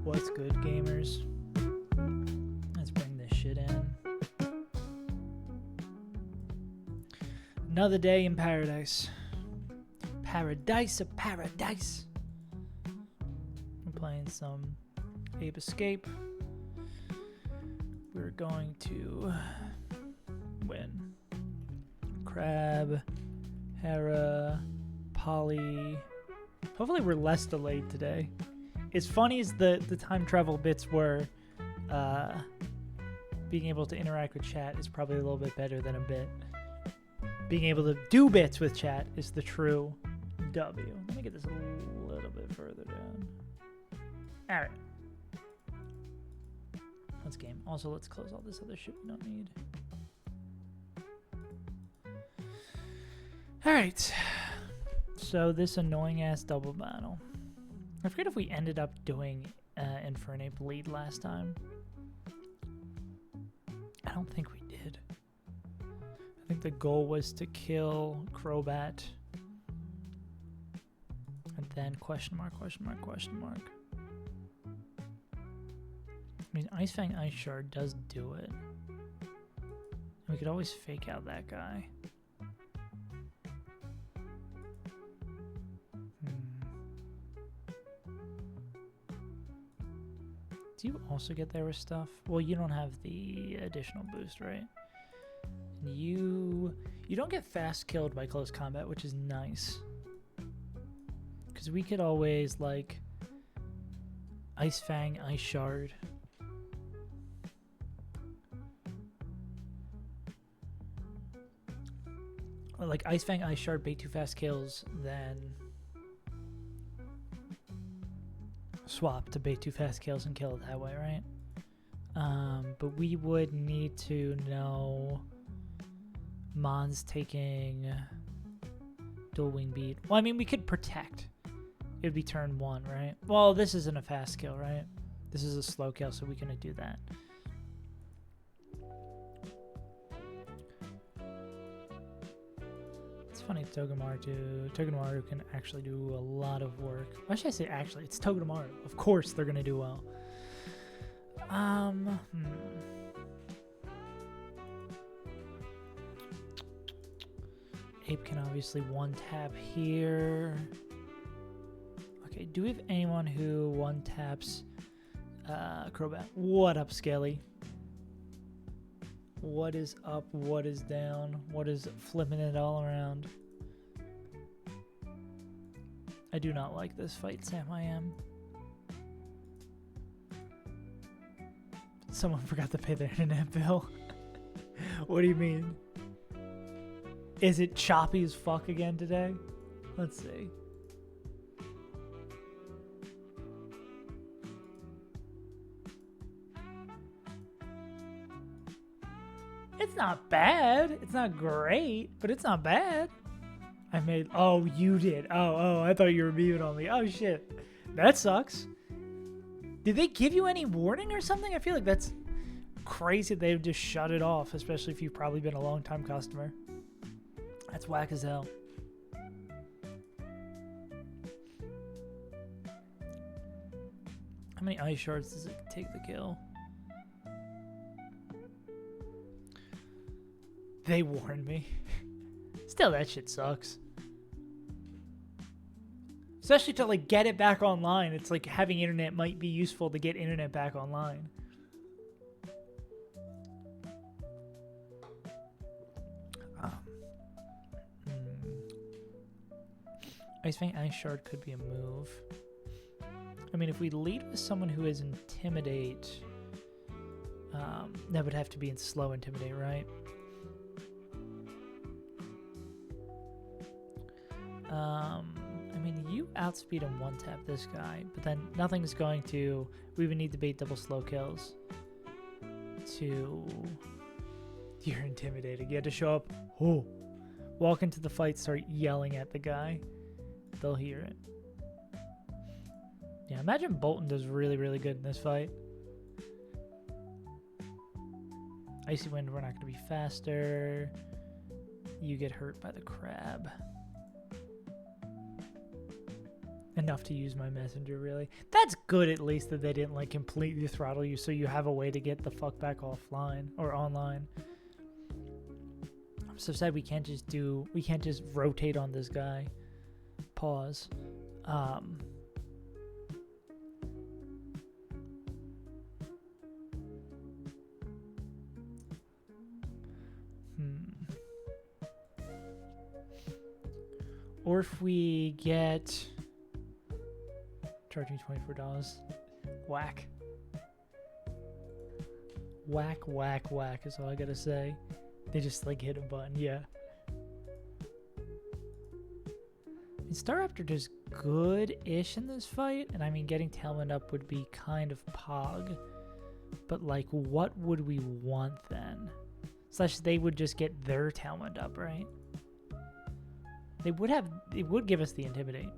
What's good, gamers? Let's bring this shit in. Another day in paradise. Paradise of paradise. We're playing some Ape Escape. We're going to win. Crab, Hera, Polly. Hopefully we're less delayed today. As funny as the time travel bits were, being able to interact with chat is probably a little bit better than a bit. Being able to do bits with chat is the true W. Let me get this a little bit further down. Alright. Let's game. Also, let's close all this other shit we don't need. Alright. So this annoying ass double battle. I forget if we ended up doing Infernape lead last time. I don't think we did. I think the goal was to kill Crobat. And then question mark, question mark, question mark. I mean, Ice Fang Ice Shard does do it. And we could always fake out that guy. Do you also get there with stuff? Well, you don't have the additional boost, right? And you don't get fast killed by close combat, which is nice. Because we could always, like, Ice Fang, Ice Shard. Or like, Ice Fang, Ice Shard, bait 2 fast kills, then swap to bait 2 fast kills and kill it that way, right? But we would need to know Mon's taking dual wing beat. Well, I mean, we could protect. It would be turn 1, right? Well, this isn't a fast kill, right? This is a slow kill, so we can do that. It's funny, Togedemaru can actually do a lot of work. Why should I say actually? It's Togedemaru. Of course they're gonna do well. Ape can obviously one tap here. Okay, do we have anyone who one taps Crobat? What up, Skelly? What is up? What is down? What is flipping it all around? I do not like this fight, Sam. I am. Someone forgot to pay their internet bill. What do you mean? Is it choppy as fuck again today? Let's see. It's not bad. It's not great, but it's not bad. I made... Oh, you did. Oh, I thought you were beaming on me. Oh, shit. That sucks. Did they give you any warning or something? I feel like that's crazy they would just shut it off, especially if you've probably been a long-time customer. That's whack as hell. How many ice shards does it take the kill? They warned me. Still, that shit sucks. Especially to, like, get it back online. It's like having internet might be useful to get internet back online. Ice Fang Ice Shard could be a move. I mean, if we lead with someone who is Intimidate, that would have to be in slow Intimidate, right? I mean, you outspeed him one tap this guy, but then nothing's going to... We would need to bait double slow kills to... You're intimidated. You had to show up. Oh, walk into the fight, start yelling at the guy. They'll hear it. Yeah, imagine Bolton does really, really good in this fight. Icy Wind, we're not going to be faster. You get hurt by the crab. Enough to use my messenger, really. That's good, at least, that they didn't, like, completely throttle you so you have a way to get the fuck back offline or online. I'm so sad we can't just rotate on this guy. Pause. Or if we get... Charge me $24. Whack. Whack, whack, whack is all I gotta say. They just like hit a button, yeah. And Staraptor does good-ish in this fight, and I mean getting Tailwind up would be kind of pog. But like, what would we want then? Slash they would just get their Tailwind up, right? It would give us the Intimidate.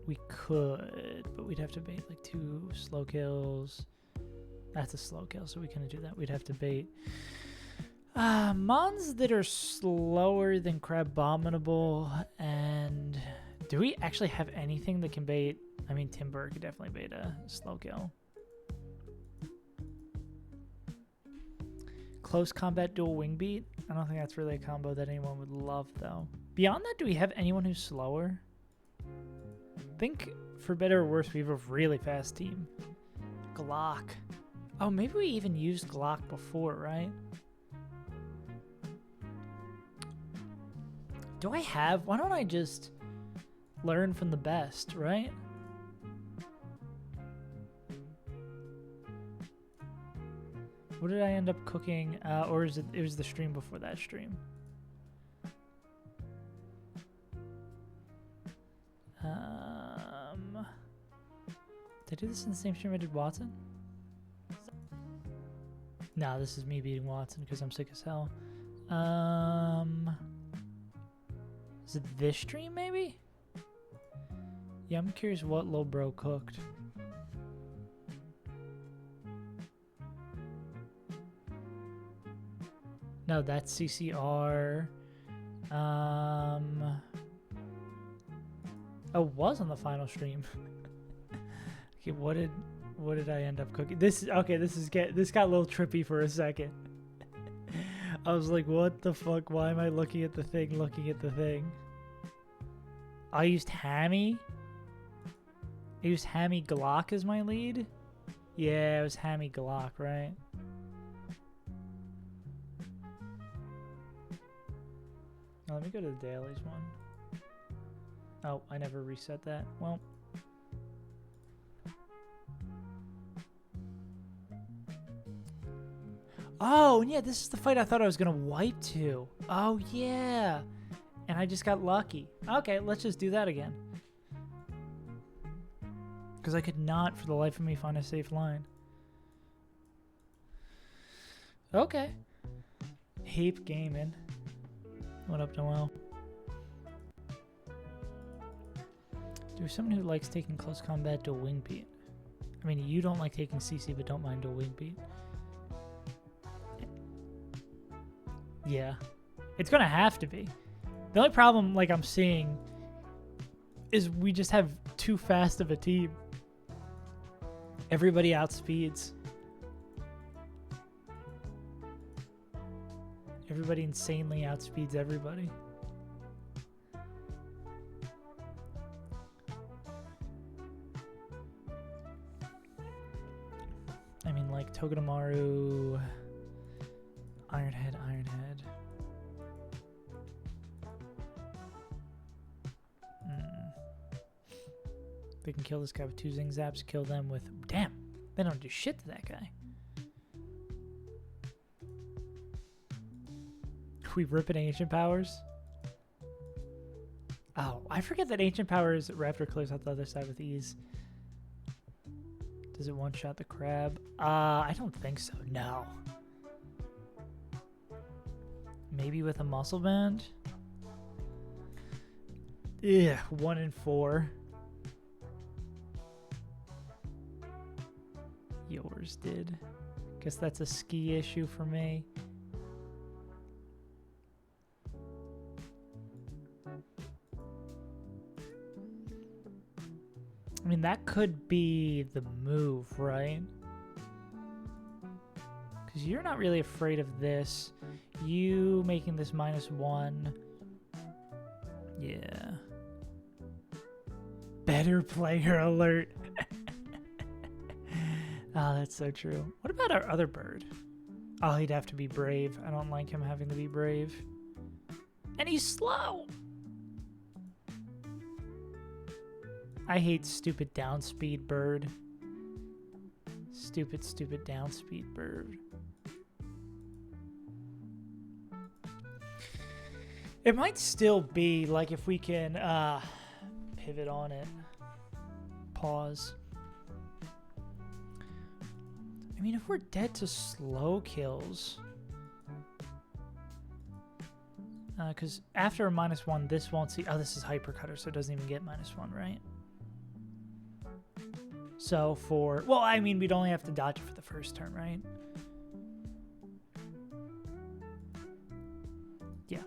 We could, but we'd have to bait like 2 slow kills. That's a slow kill, so we couldn't do that. We'd have to bait mons that are slower than Crabominable. And do we actually have anything that can bait? I mean, Timber could definitely bait a slow kill. Close combat dual wing beat. I don't think that's really a combo that anyone would love, though. Beyond that, do we have anyone who's slower? I think, for better or worse, we have a really fast team. Glock. Oh, maybe we even used Glock before, right? Do I have? Why don't I just learn from the best, right? What did I end up cooking? Or is it was the stream before that stream? Did I do this in the same stream I did Watson? No, this is me beating Watson because I'm sick as hell. Is it this stream maybe? Yeah, I'm curious what Lil Bro cooked. No, that's CCR. Oh, it was on the final stream. Okay, what did I end up cooking? This got a little trippy for a second. I was like, what the fuck? Why am I looking at the thing? I used Hammy. I used Hammy Glock as my lead. Yeah, it was Hammy Glock, right? Now, let me go to the dailies one. Oh, I never reset that. Well. Oh, yeah, this is the fight I thought I was going to wipe to. Oh, yeah. And I just got lucky. Okay, let's just do that again. Because I could not, for the life of me, find a safe line. Okay. Heap gaming. What up, Noel? There's someone who likes taking close combat to wing beat. I mean, you don't like taking CC, but don't mind a wing beat. Yeah. It's gonna have to be. The only problem, like, I'm seeing is we just have too fast of a team. Everybody outspeeds. Everybody insanely outspeeds everybody. I mean, like, Togedemaru, Ironhead. They can kill this guy with 2 Zing Zaps, kill them with... Damn! They don't do shit to that guy. We rip at Ancient Powers? Oh, I forget that Ancient Powers Raptor clears out the other side with ease. Does it one-shot the crab? I don't think so, no. Maybe with a muscle band? Ugh, 1 in 4. Yours did. Guess that's a ski issue for me. I mean, that could be the move, right? Because you're not really afraid of this. You making this -1. Yeah. Better player alert. Oh, that's so true. What about our other bird? Oh, he'd have to be brave. I don't like him having to be brave. And he's slow! I hate stupid downspeed bird. Stupid downspeed bird. It might still be, like, if we can pivot on it. Pause. I mean, if we're dead to slow kills... because after a -1, this won't see... Oh, this is Hypercutter, so it doesn't even get -1, right? So for... Well, I mean, we'd only have to dodge it for the first turn, right? Yeah.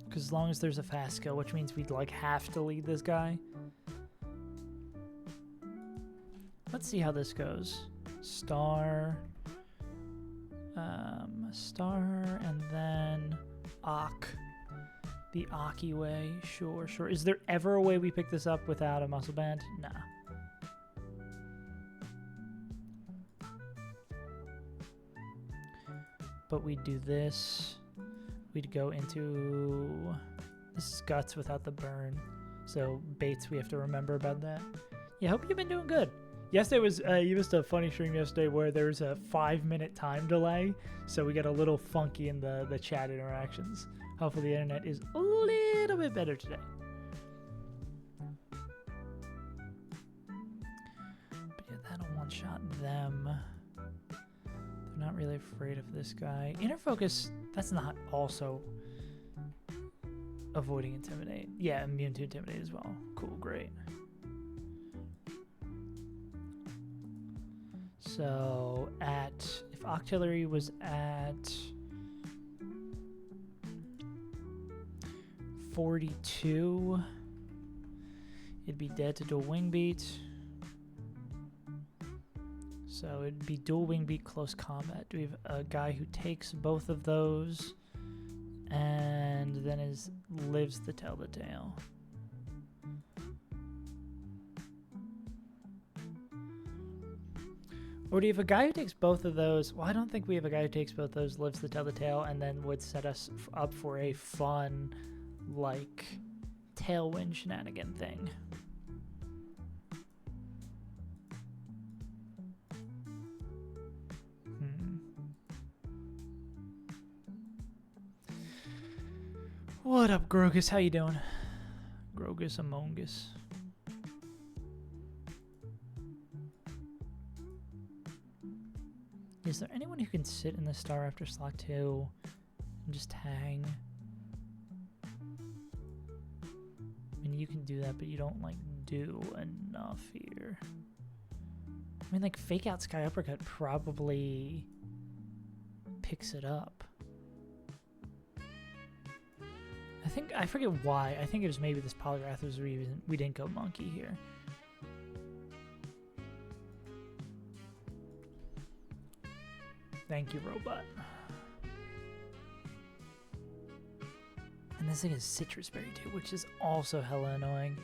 Because as long as there's a fast skill, which means we'd, like, have to lead this guy. Let's see how this goes. Star, and then Ak. The Aki way. Sure. Is there ever a way we pick this up without a muscle band? Nah. But we'd do this. We'd go into... This is Guts without the burn. So Bates, we have to remember about that. Yeah, hope you've been doing good. Yesterday was, you missed a funny stream yesterday where there was a 5-minute time delay, so we got a little funky in the chat interactions. Hopefully the internet is a little bit better today. But yeah, that'll one-shot them. They're not really afraid of this guy. Inner Focus, that's not also avoiding Intimidate. Yeah, immune to Intimidate as well. Cool, great. So if Octillery was at 42, it'd be dead to dual wing beat. So it'd be dual wing beat close combat. Do we have a guy who takes both of those and then lives to tell the tale? Or do you have a guy who takes both of those? Well, I don't think we have a guy who takes both those, lives to tell the tale, and then would set us up for a fun, like, tailwind shenanigan thing. What up, Grogus? How you doing? Grogus Among Us. Is there anyone who can sit in the star after slot 2 and just hang? I mean, you can do that, but you don't, like, do enough here. I mean, like, Fake Out Sky Uppercut probably picks it up. I forget why. I think it was maybe this Polygraph was the reason we didn't go Monkey here. Thank you, Robot. And this thing is Citrus Berry too, which is also hella annoying.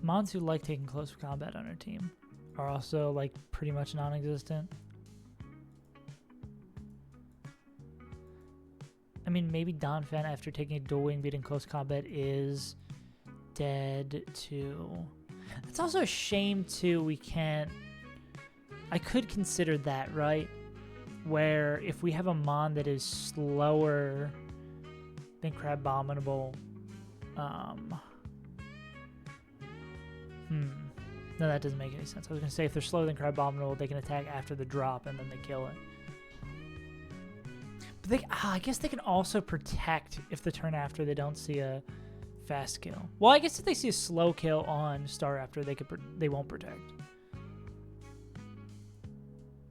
Mons who like taking close combat on our team are also, like, pretty much non-existent. I mean, maybe Donphan, after taking a dual wing beat in close combat, is dead too. It's also a shame too, we can't... I could consider that, right? Where if we have a Mon that is slower than Crabominable... No, that doesn't make any sense. I was going to say, if they're slower than Crabominable, they can attack after the drop and then they kill it. I guess they can also protect if the turn after they don't see a fast kill. Well, I guess if they see a slow kill on Star After, they won't protect.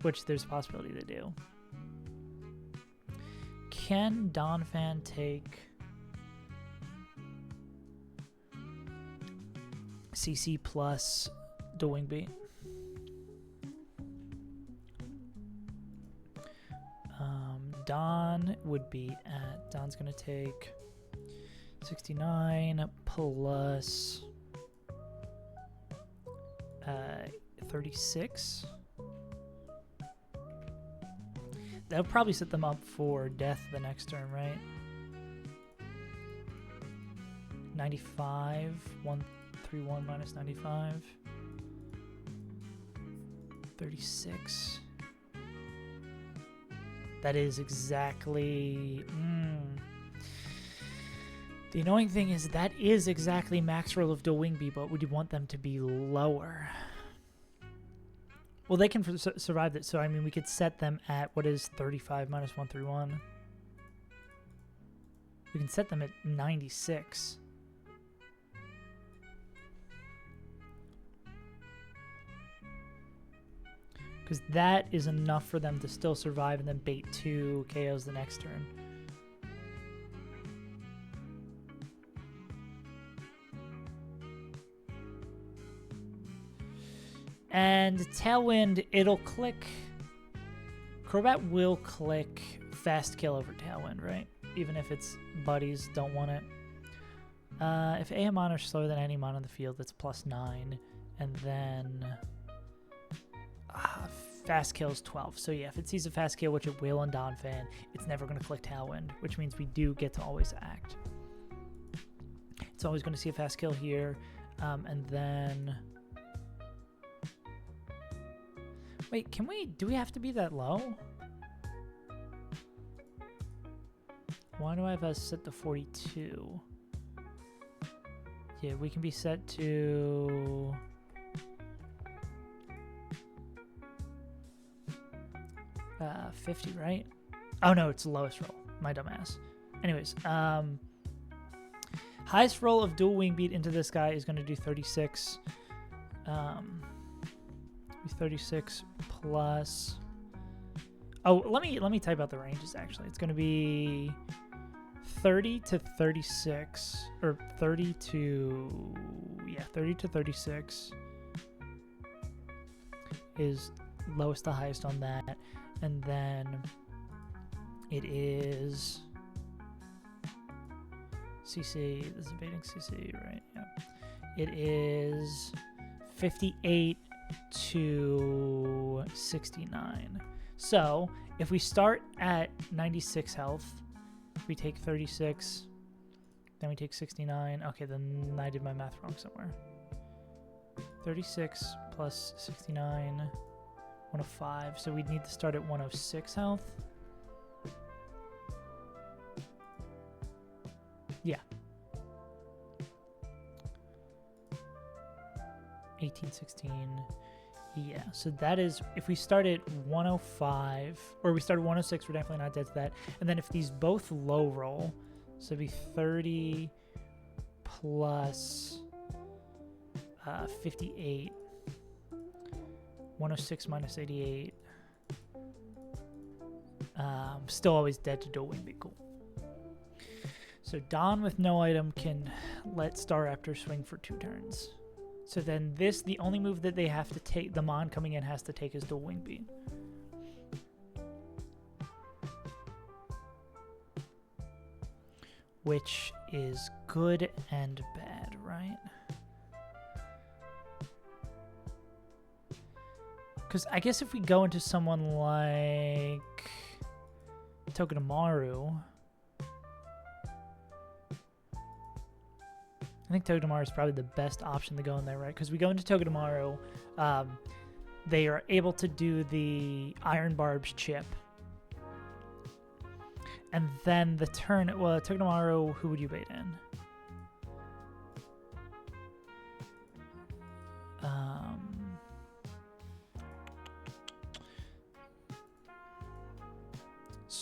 Which there's a possibility they do. Can Donphan take CC plus Dual Wing Beat? Don would be at, Don's going to take 69 plus 36. That would probably set them up for death the next turn, right? 95, 131 minus 95. 36. That is exactly... The annoying thing is that is exactly max roll of Dual Wing Beat, but would you want them to be lower? Well, they can survive it, so I mean we could set them at, what is 35 minus 131? We can set them at 96. Because that is enough for them to still survive and then bait 2 KOs the next turn. And Tailwind, it'll click... Crobat will click Fast Kill over Tailwind, right? Even if its buddies don't want it. If a mon are slower than any mon on the field, that's +9. And then... Fast Kill is 12. So yeah, if it sees a Fast Kill, which it will on Donphan, it's never going to click Tailwind, which means we do get to always act. It's always going to see a Fast Kill here. And then... Wait, do we have to be that low? Why do I have us set to 42? Yeah, we can be set to... 50, right? Oh no, it's the lowest roll. My dumbass. Anyways, highest roll of Dual Wing Beat into this guy is going to do 36. 36 plus... Oh, let me type out the ranges, actually. It's going to be 30 to 36, or 30 to... Yeah, 30 to 36 is lowest to highest on that. And then it is CC, this is evading CC, right? Yeah. It is 58 to 69. So if we start at 96 health, we take 36, then we take 69. Okay, then I did my math wrong somewhere. 36 plus 69. 105, so we'd need to start at 106 health. Yeah. 1816. Yeah, so that is, if we start at 105, or we start at 106, we're definitely not dead to that. And then if these both low roll, so it'd be 30 plus 58. 106 minus 88. Still always dead to Dual Wing Beat. Cool. So Don with no item can let Star Raptor swing for 2 turns. So then this, the only move that they have to take, the Mon coming in has to take is Dual Wing Beat. Which is good and bad, right? Because I guess if we go into someone like Togedemaru, I think Togedemaru is probably the best option to go in there, right? Because we go into Togedemaru, they are able to do the Iron Barb's chip. And then the turn, well, Togedemaru, who would you bait in?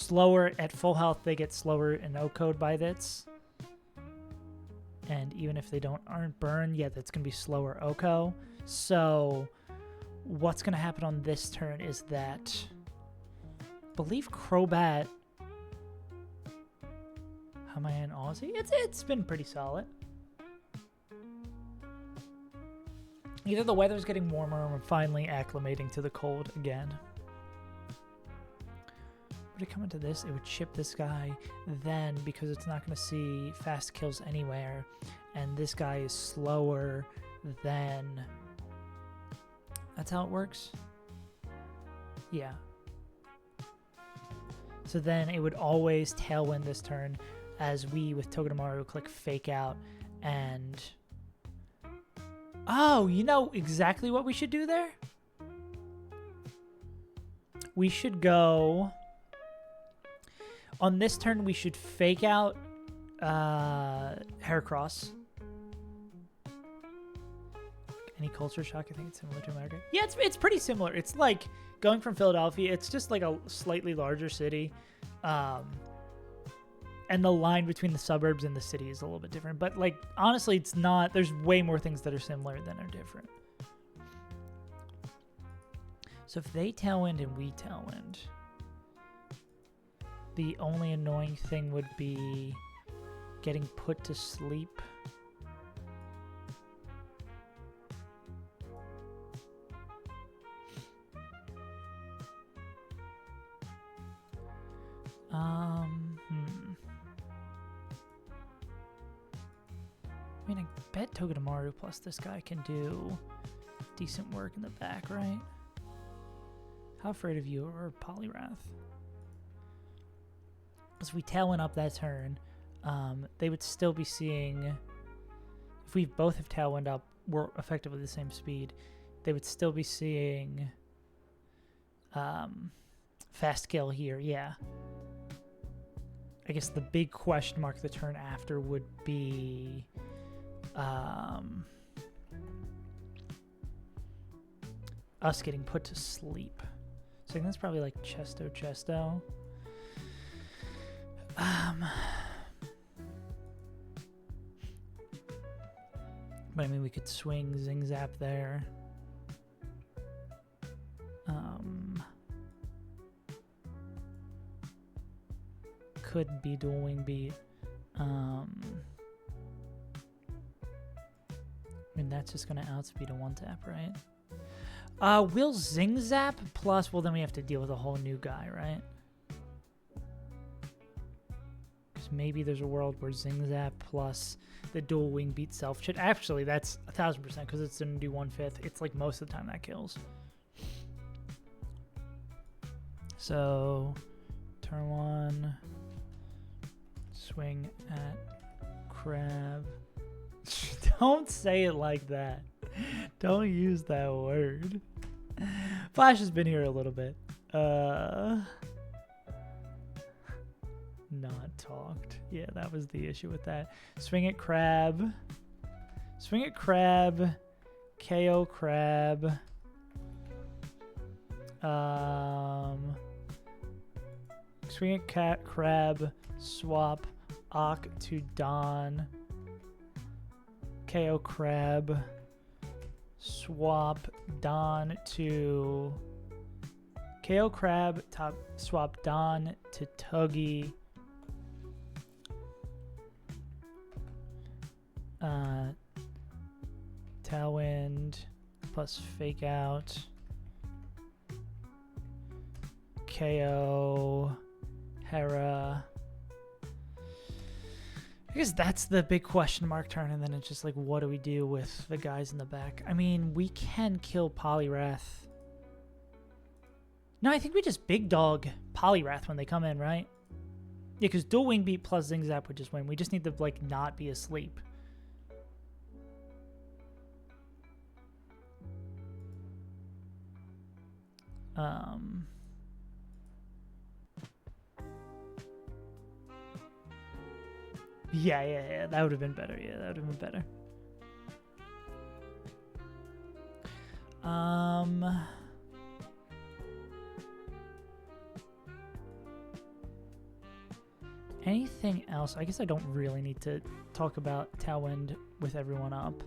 slower at full health. They get slower in O-code by this. And even if they aren't burned, yeah, that's gonna be slower OCO. So what's gonna happen on this turn is that I believe Crobat. How am I in Aussie? It's been pretty solid. Either the weather's getting warmer or we're finally acclimating to the cold again. Would it come into this? It would chip this guy. Then, because it's not going to see fast kills anywhere, and this guy is slower than... That's how it works? Yeah. So then it would always Tailwind this turn, as we, with Togedemaru, click Fake Out, and... Oh, you know exactly what we should do there? We should go... On this turn, we should Fake Out Heracross. Any culture shock? I think it's similar to America. Yeah, it's pretty similar. It's like going from Philadelphia. It's just like a slightly larger city. And the line between the suburbs and the city is a little bit different. But, like, honestly, it's not... There's way more things that are similar than are different. So if they Tailwind and we Tailwind, the only annoying thing would be getting put to sleep. I mean, I bet Togedemaru plus this guy can do decent work in the back, right? How afraid of you or Poliwrath? As we Tailwind up that turn, they would still be seeing... If we both have Tailwind up, we're effectively the same speed. They would still be seeing fast kill here, yeah. I guess the big question mark the turn after would be... us getting put to sleep. So I think that's probably like Chesto. But I mean, we could swing Zing Zap there. Could be Dual Wing Beat. I mean, that's just going to outspeed a one-tap, right? Will Zing Zap plus... Well, then we have to deal with a whole new guy, right? Because maybe there's a world where Zing Zap plus the Dual Wing Beat Self Chit. Actually, that's 1,000% because it's going to do 1/5. It's like most of the time that kills. So, turn one. Swing at Crab. Don't say it like that. Don't use that word. Flash has been here a little bit. Not talked. Yeah, that was the issue with that. Swing at Crab. Swing at Crab. KO Crab. Swing at Crab. Swap Ock to Don. KO Crab. Swap Don to KO Crab. Top swap Don to Tuggy. Tailwind plus Fake Out. KO Hera. I guess that's the big question mark turn, and then it's just like, what do we do with the guys in the back? I mean, we can kill Poliwrath. No, I think we just big dog Poliwrath when they come in, right? Yeah, because Dual Wing Beat plus Zing Zap would just win. We just need to, like, not be asleep. Yeah, that would have been better. Yeah, that would have been better. Anything else? I guess I don't really need to talk about Tailwind with everyone up.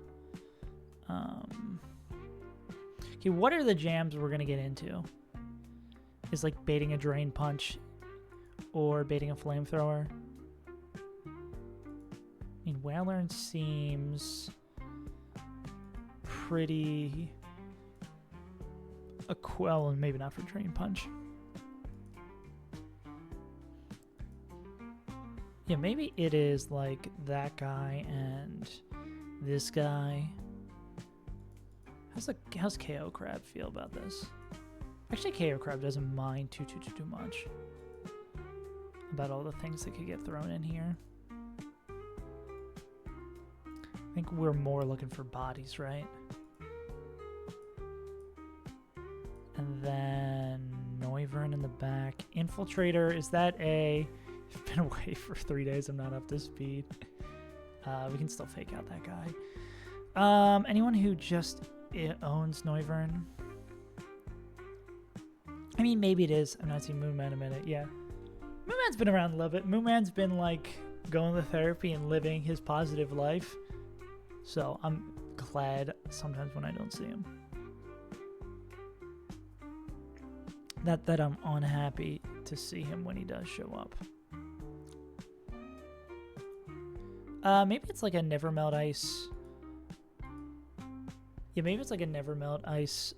Okay, what are the jams we're going to get into? Is like baiting a Drain Punch or baiting a Flamethrower? I mean, Whalern seems pretty... well, maybe not for Drain Punch. Yeah, maybe it is like that guy and this guy. How's KO Crab feel about this? Actually, KO Crab doesn't mind too much about all the things that could get thrown in here. I think we're more looking for bodies, right? And then Noivern in the back. Infiltrator, is that a... I've been away for 3 days, I'm not up to speed. We can still fake out that guy. Anyone who just owns Noivern? I mean, maybe it is. I'm not seeing Moonman in a minute. Yeah. Moonman's been around a little bit. Moonman's been like going to therapy and living his positive life. So I'm glad sometimes when I don't see him. That I'm unhappy to see him when he does show up. Maybe it's like a Nevermelt Ice. Yeah, maybe it's like a Nevermelt Ice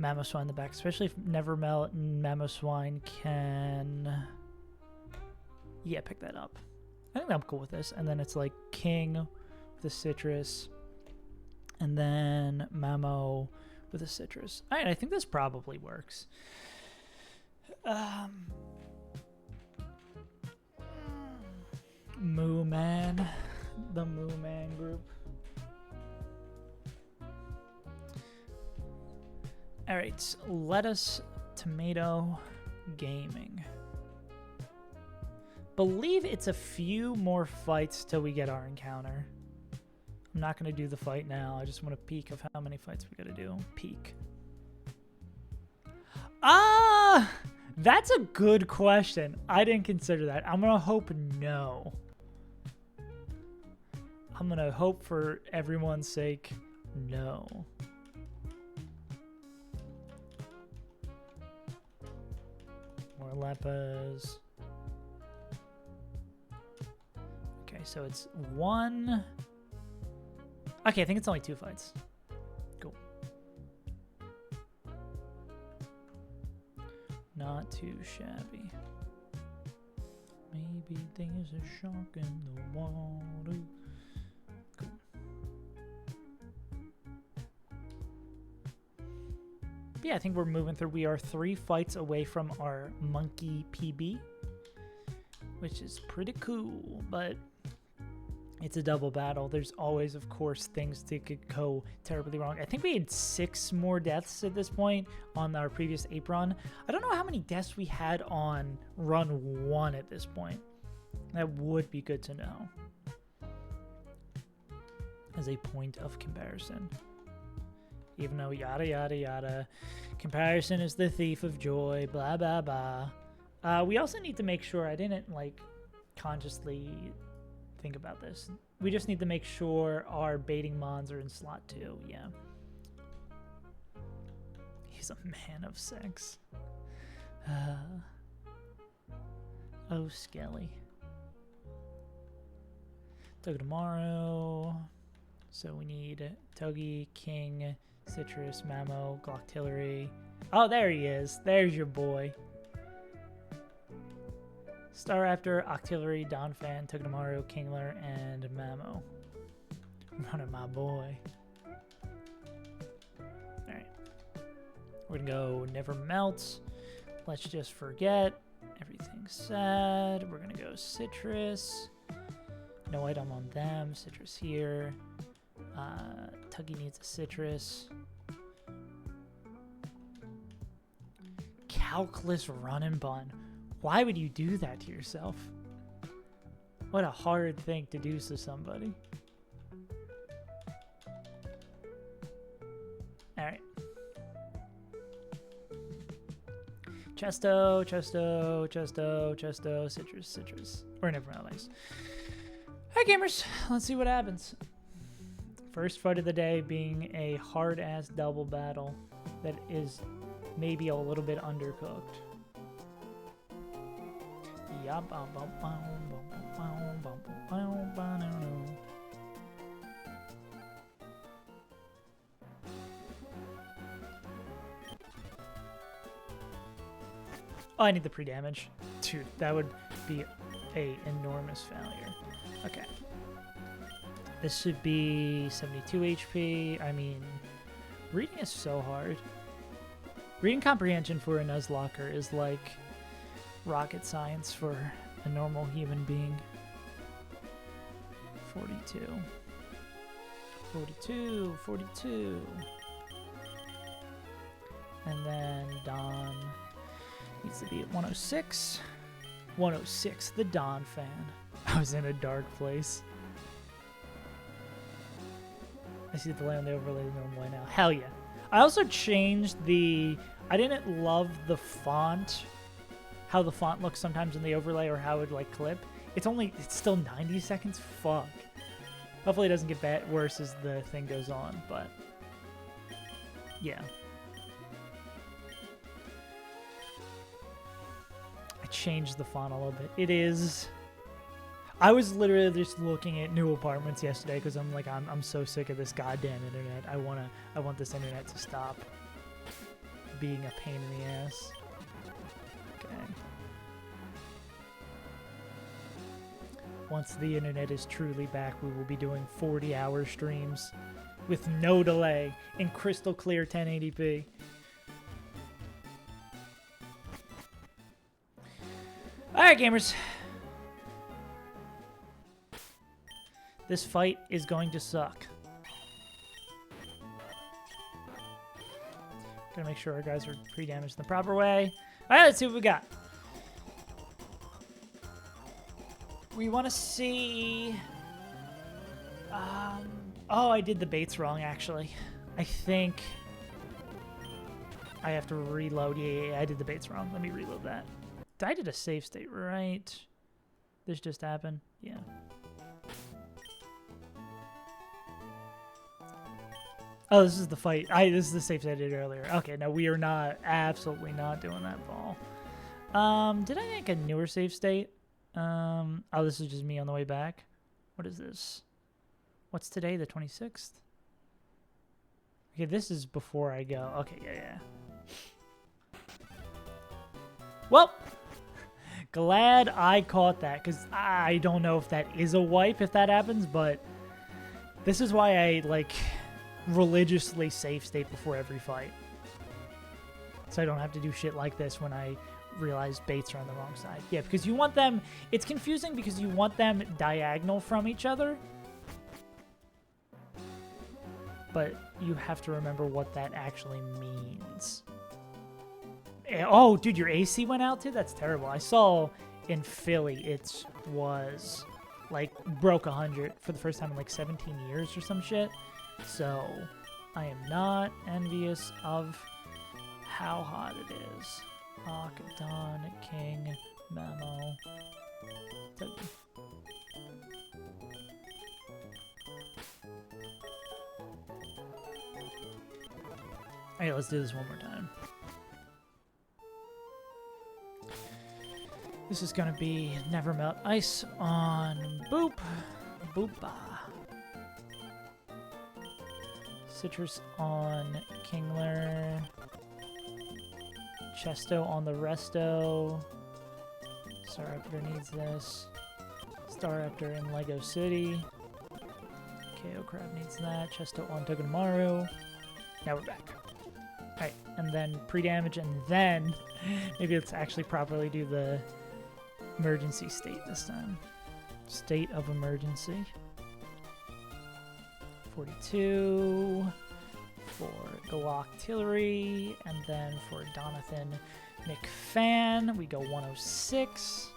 Mamoswine in the back, especially if Nevermelt and Mamoswine can... Yeah, pick that up. I think I'm cool with this. And then it's like King with a Citrus, and then Mamo with a Citrus. All right, I think this probably works. Moo Man, the Moo Man group. All right, Lettuce Tomato Gaming. Believe it's a few more fights till we get our encounter. I'm not going to do the fight now. I just want a peek of how many fights we got to do. Peek. That's a good question. I didn't consider that. I'm going to hope no. I'm going to hope for everyone's sake, no. More Leppas. Okay, so it's one... Okay, I think it's only 2 fights. Cool. Not too shabby. Maybe there's a shark in the water. Cool. Yeah, I think we're moving through. We are 3 fights away from our monkey PB, which is pretty cool, but it's a double battle. There's always, of course, things that could go terribly wrong. I think we had 6 more deaths at this point on our previous APE run. I don't know how many deaths we had on run 1 at this point. That would be good to know as a point of comparison. Even though yada, yada, yada. Comparison is the thief of joy, blah, blah, blah. We also need to make sure, I didn't, like, consciously think about this. We just need to make sure our baiting mons are in slot 2, yeah. He's a man of sex. Oh, Skelly. Togedemaru. So we need Togi, King, Citrus, Mamo, Glocktillery. Oh, there he is. There's your boy. Staraptor, Octillery, Donphan, Togedemaru, Kingler, and Mamo. Running my boy. Alright. We're gonna go Never Melt. Let's just forget. Everything's sad. We're gonna go Citrus. No item on them. Citrus here. Tuggy needs a Citrus. Calculus Run and Bun. Why would you do that to yourself? What a hard thing to do to somebody. Alright. Chesto, Chesto, Chesto, Chesto, Citrus, Citrus. Or never mind, nice. Hi gamers, let's see what happens. First fight of the day being a hard-ass double battle that is maybe a little bit undercooked. Oh, I need the pre-damage. Dude, that would be a enormous failure. Okay. This should be 72 HP. I mean, reading is so hard. Reading comprehension for a Nuzlocke is like rocket science for a normal human being. 42. 42, 42. And then Don needs to be at 106. 106, the Don fan. I was in a dark place. I see the delay on the overlay normally now. Hell yeah. I also changed the... I didn't love the font, how the font looks sometimes in the overlay or how it like clip. It's still 90 seconds? Fuck. Hopefully it doesn't get worse as the thing goes on, but yeah. I changed the font a little bit. It is... I was literally just looking at new apartments yesterday because I'm like, I'm so sick of this goddamn internet. I want this internet to stop being a pain in the ass. Okay. Once the internet is truly back, we will be doing 40-hour streams with no delay in crystal clear 1080p. All right, gamers. This fight is going to suck. Gotta make sure our guys are pre-damaged in the proper way. All right, let's see what we got. We want to see... oh, I did the baits wrong, actually. I think I have to reload. Yeah, I did the baits wrong. Let me reload that. I did a save state, right? This just happened? Yeah. Oh, this is the fight. This is the save state I did earlier. Okay, no, we are not, absolutely not doing that ball. Did I make a newer save state? Oh, this is just me on the way back. What is this? What's today, the 26th? Okay, this is before I go. Okay, yeah. Well, glad I caught that, because I don't know if that is a wipe if that happens, but this is why I, like, religiously save state before every fight. So I don't have to do shit like this when I realize baits are on the wrong side. Yeah, because you want them... It's confusing because you want them diagonal from each other. But you have to remember what that actually means. Oh, dude, your AC went out too? That's terrible. I saw in Philly it was, like, broke 100 for the first time in, like, 17 years or some shit. So, I am not envious of how hot it is. Don, King, Memo. Hey, let's do this one more time. This is gonna be Never Melt Ice on Boop. Boopa. Citrus on Kingler. Chesto on the Resto. Staraptor needs this. Staraptor in Lego City. KO Crab needs that. Chesto on Togedemaru. Now we're back. Alright, and then pre-damage, and then maybe let's actually properly do the emergency state this time. State of emergency. 42 for Galactillery, and then for Donathan McFan, we go 106.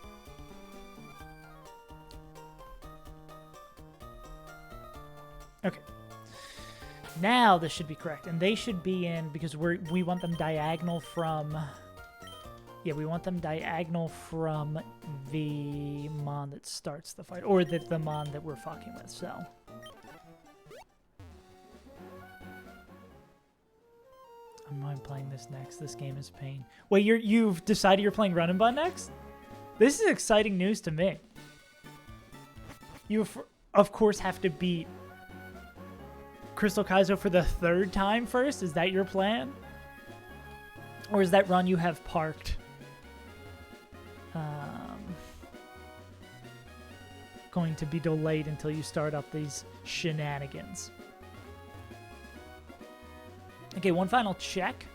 Okay. Now this should be correct, and they should be in because we want them diagonal from Yeah, we want them diagonal from the mon that starts the fight, or the mon that we're fucking with, so. I'm not playing this next. This game is pain. Wait, you've decided you're playing Run and Bun next? This is exciting news to me. You, of course, have to beat Crystal Kaizo for the 3rd time first? Is that your plan? Or is that run you have parked? Going to be delayed until you start up these shenanigans. Okay, one final check.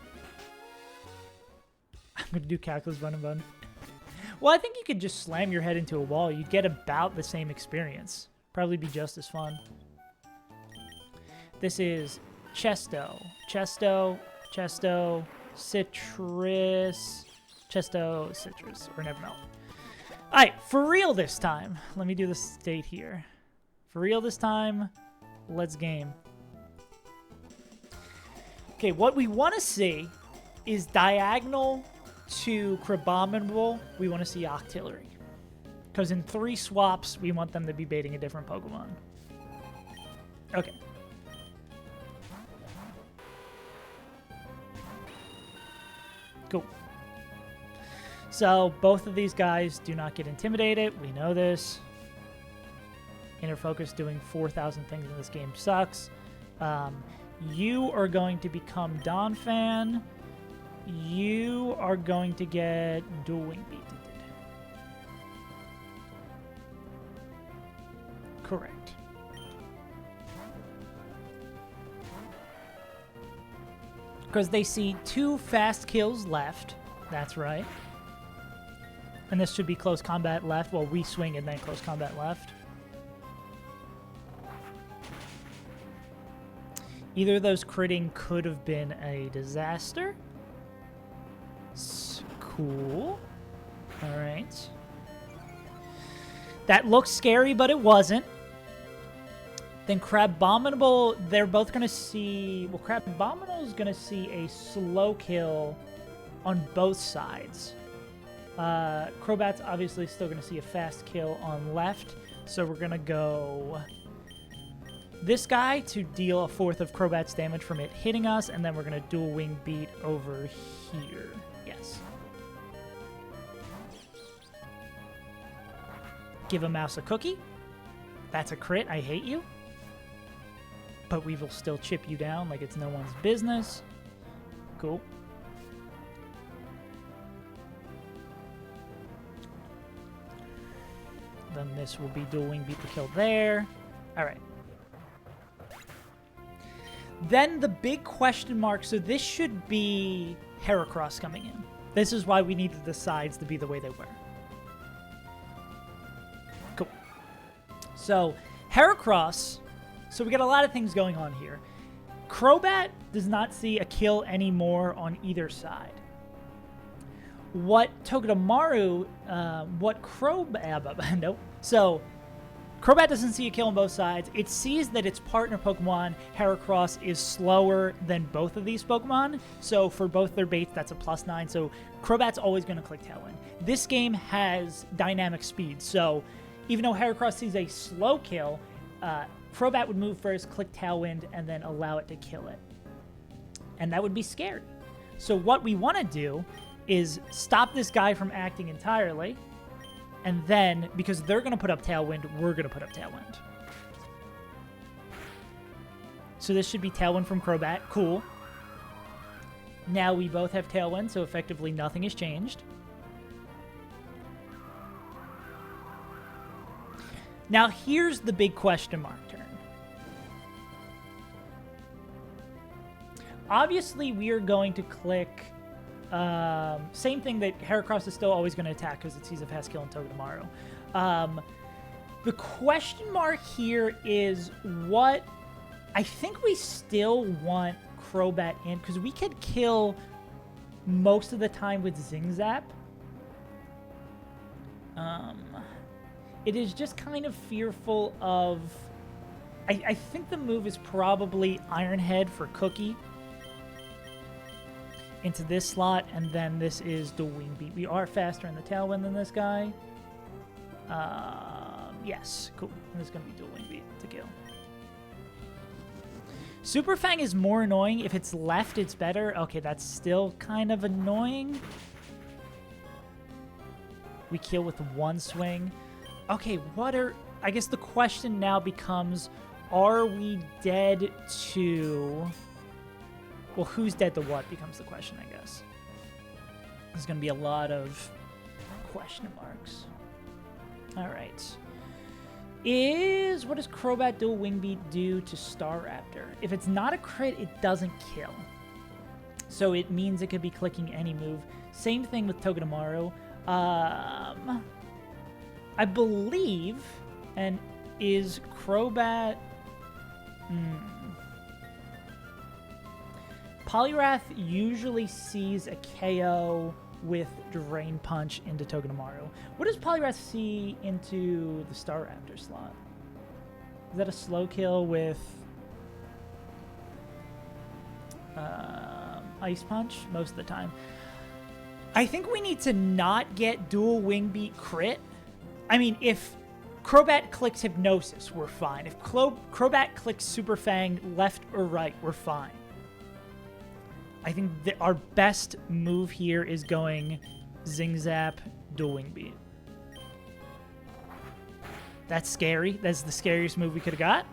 I'm going to do calculus Run and Bun. Well, I think you could just slam your head into a wall. You'd get about the same experience. Probably be just as fun. This is Chesto, Chesto, Chesto, Citrus, Chesto, Citrus, or never know. All right, for real this time. Let me do the state here. For real this time, let's game. Okay, what we want to see is diagonal to Crabominable. We want to see Octillery. Because in 3 swaps, we want them to be baiting a different Pokemon. Okay. Cool. So, both of these guys do not get intimidated. We know this. Inner Focus doing 4,000 things in this game sucks. You are going to become Donphan. You are going to get Dual Wing Beat. Correct. Because they see 2 fast kills left. That's right. And this should be close combat left. Well, we swing and then close combat left. Either of those critting could have been a disaster. Cool. All right. That looks scary, but it wasn't. Then Crabominable, they're both going to see... Well, Crabominable is going to see a slow kill on both sides. Crobat's obviously still going to see a fast kill on left. So we're going to go this guy to deal a 4th of Crobat's damage from it hitting us. And then we're going to Dual Wing Beat over here. Yes. Give a mouse a cookie. That's a crit. I hate you. But we will still chip you down like it's no one's business. Cool. Then this will be Dual Wing Beat the kill there. All right. Then the big question mark. So this should be Heracross coming in. This is why we needed the sides to be the way they were. Cool. So Heracross. So we got a lot of things going on here. Crobat does not see a kill anymore on either side. What Togedemaru, nope. So Crobat doesn't see a kill on both sides. It sees that its partner Pokemon, Heracross, is slower than both of these Pokemon. So for both their baits, that's a +9. So Crobat's always going to click Tailwind. This game has dynamic speed. So even though Heracross sees a slow kill, Crobat would move first, click Tailwind, and then allow it to kill it. And that would be scary. So what we want to do is stop this guy from acting entirely. And then, because they're going to put up Tailwind, we're going to put up Tailwind. So this should be Tailwind from Crobat. Cool. Now we both have Tailwind, so effectively nothing has changed. Now here's the big question mark turn. Obviously, we are going to click... same thing that Heracross is still always going to attack because it sees a fast kill on Togedemaru. The question mark here is what... I think we still want Crobat in because we could kill most of the time with Zing Zap. It is just kind of fearful of... I think the move is probably Iron Head for Cookie. into this slot, and then this is dual wing beat. We are faster in the tailwind than this guy. Yes, cool. And this is going to be dual wing beat to kill. Super Fang is more annoying. If it's left, it's better. Okay, that's still kind of annoying. We kill with one swing. Okay, what are... I guess the question now becomes, are we dead to... Well, who's dead to what becomes the question, I guess. There's going to be a lot of question marks. All right. What does Crobat Dual Wing Beat do to Staraptor? If it's not a crit, it doesn't kill. So it means it could be clicking any move. Same thing with Togedemaru. I believe, and is Crobat... Poliwrath usually sees a KO with Drain Punch into Togedemaru. What does Poliwrath see into the Staraptor slot? Is that a slow kill with Ice Punch most of the time? I think we need to not get Dual Wing Beat crit. I mean, if Crobat clicks Hypnosis, we're fine. If Crobat clicks Super Fang left or right, we're fine. I think that our best move here is going Zing Zap, Dual Wing Beat. That's scary. That's the scariest move we could have got.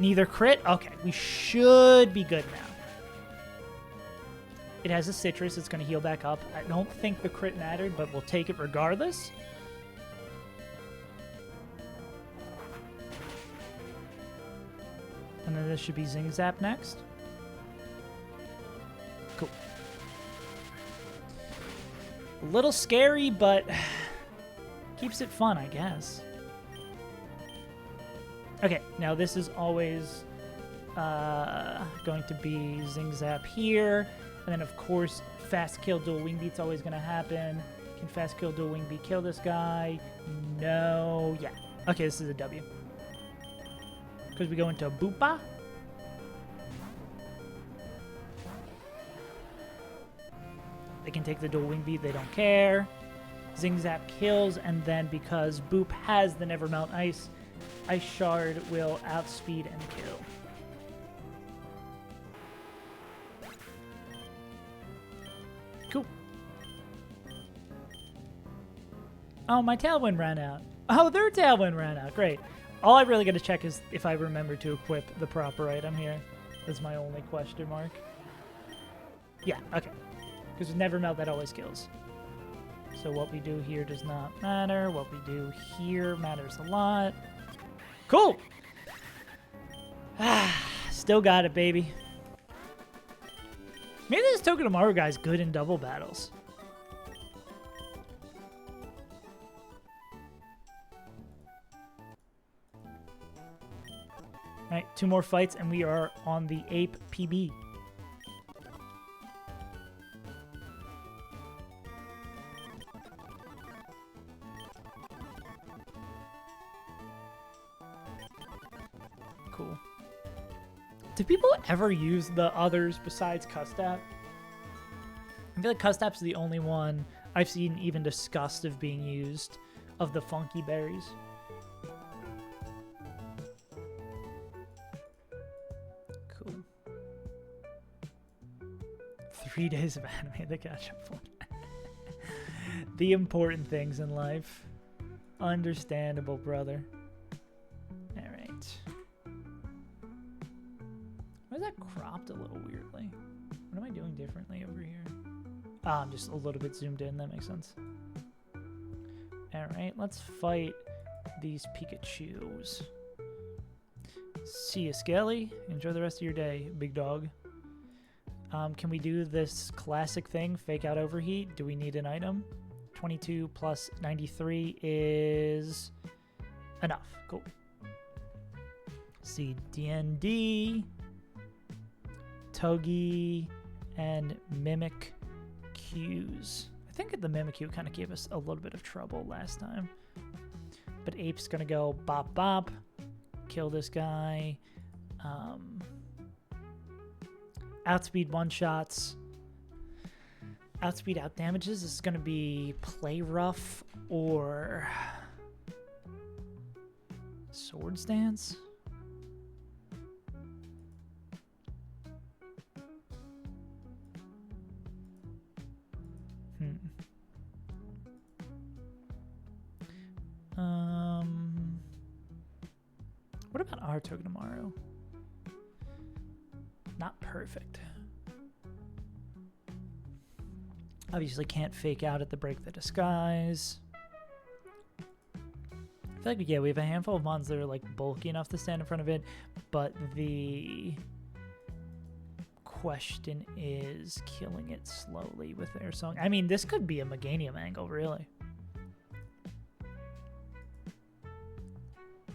Neither crit. Okay, we should be good now. It has a Citrus. It's going to heal back up. I don't think the crit mattered, but we'll take it regardless. And then this should be Zing Zap next. Cool. A little scary, but keeps it fun, I guess. Okay, now this is always going to be Zing Zap here. And then, of course, Fast Kill Dual Wing Beat's always going to happen. Can Fast Kill Dual Wing Beat kill this guy? No. Yeah. Okay, this is a W. Because we go into Boopa. They can take the Dual Wing Beat. They don't care. Zing Zap kills. And then because Boop has the Never Melt Ice, Ice Shard will outspeed and kill. Cool. Oh, my Tailwind ran out. Oh, their Tailwind ran out. Great. All I really got to check is if I remember to equip the proper item here. That's my only question mark. Yeah, okay. Because with Never Melt, that always kills. So what we do here does not matter. What we do here matters a lot. Cool! Still got it, baby. Maybe this Togedemaru guy's good in double battles. Alright, 2 more fights and we are on the APE PB. Cool. Do people ever use the others besides Custap? I feel like Custap's the only one I've seen even discussed of being used of the funky berries. Cool. 3 days of anime to catch up on. The important things in life. Understandable, brother. Alright. Why is that cropped a little weirdly? What am I doing differently over here? Ah, I'm just a little bit zoomed in. That makes sense. Alright, let's fight these Pikachus. See you, Skelly. Enjoy the rest of your day, big dog. Can we do this classic thing, fake out overheat? Do we need an item? 22 plus 93 is enough. Cool. See DND, Togi, and Mimic Qs. I think the Mimikyu kind of gave us a little bit of trouble last time. But Ape's gonna go bop bop, kill this guy, outspeed one shots, Outspeed out damages. This is going to be play rough or swords dance. What about our Togedemaru? Not perfect. Obviously can't fake out at the break the disguise. I feel like, yeah, we have a handful of mons that are like bulky enough to stand in front of it, but the question is killing it slowly with their song. I mean, this could be a Meganium angle, really.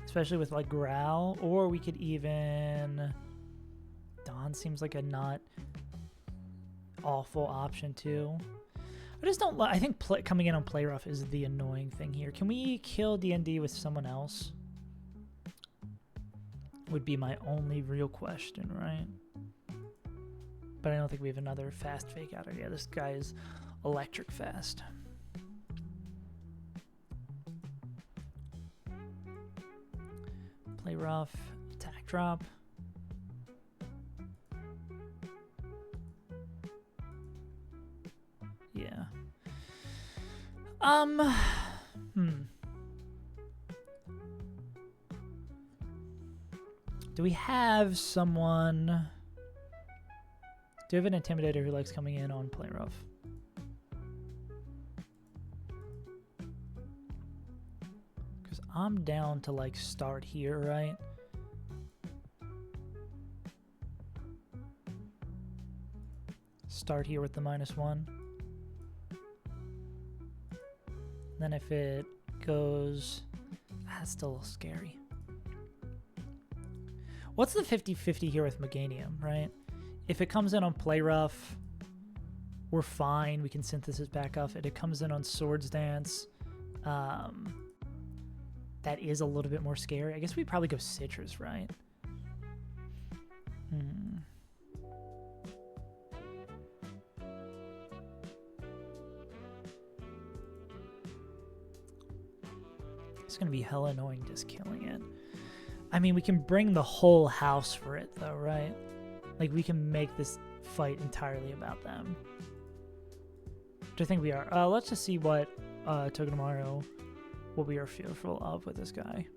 Especially with like Growl, or we could even... Dawn seems like a not awful option too. I just don't I think coming in on play rough is the annoying thing here. Can we kill D&D with someone else? Would be my only real question, right? But I don't think we have another fast fake outer. Yeah, this guy is electric fast. Play rough, attack drop. Yeah. Do we have someone... Do we have an Intimidator who likes coming in on play rough? Because I'm down to like start here, right? Start here with the -1. Then if it goes... That's still a little scary. What's the 50-50 here with Meganium, right? If it comes in on play rough, we're fine. We can synthesis back off. If it comes in on swords dance, that is a little bit more scary. I guess we'd probably go citrus, right? It's going to be hella annoying just killing it. I mean, we can bring the whole house for it, though, right? Like, we can make this fight entirely about them. Which I think we are. Let's just see what Togedemaru, what we are fearful of with this guy.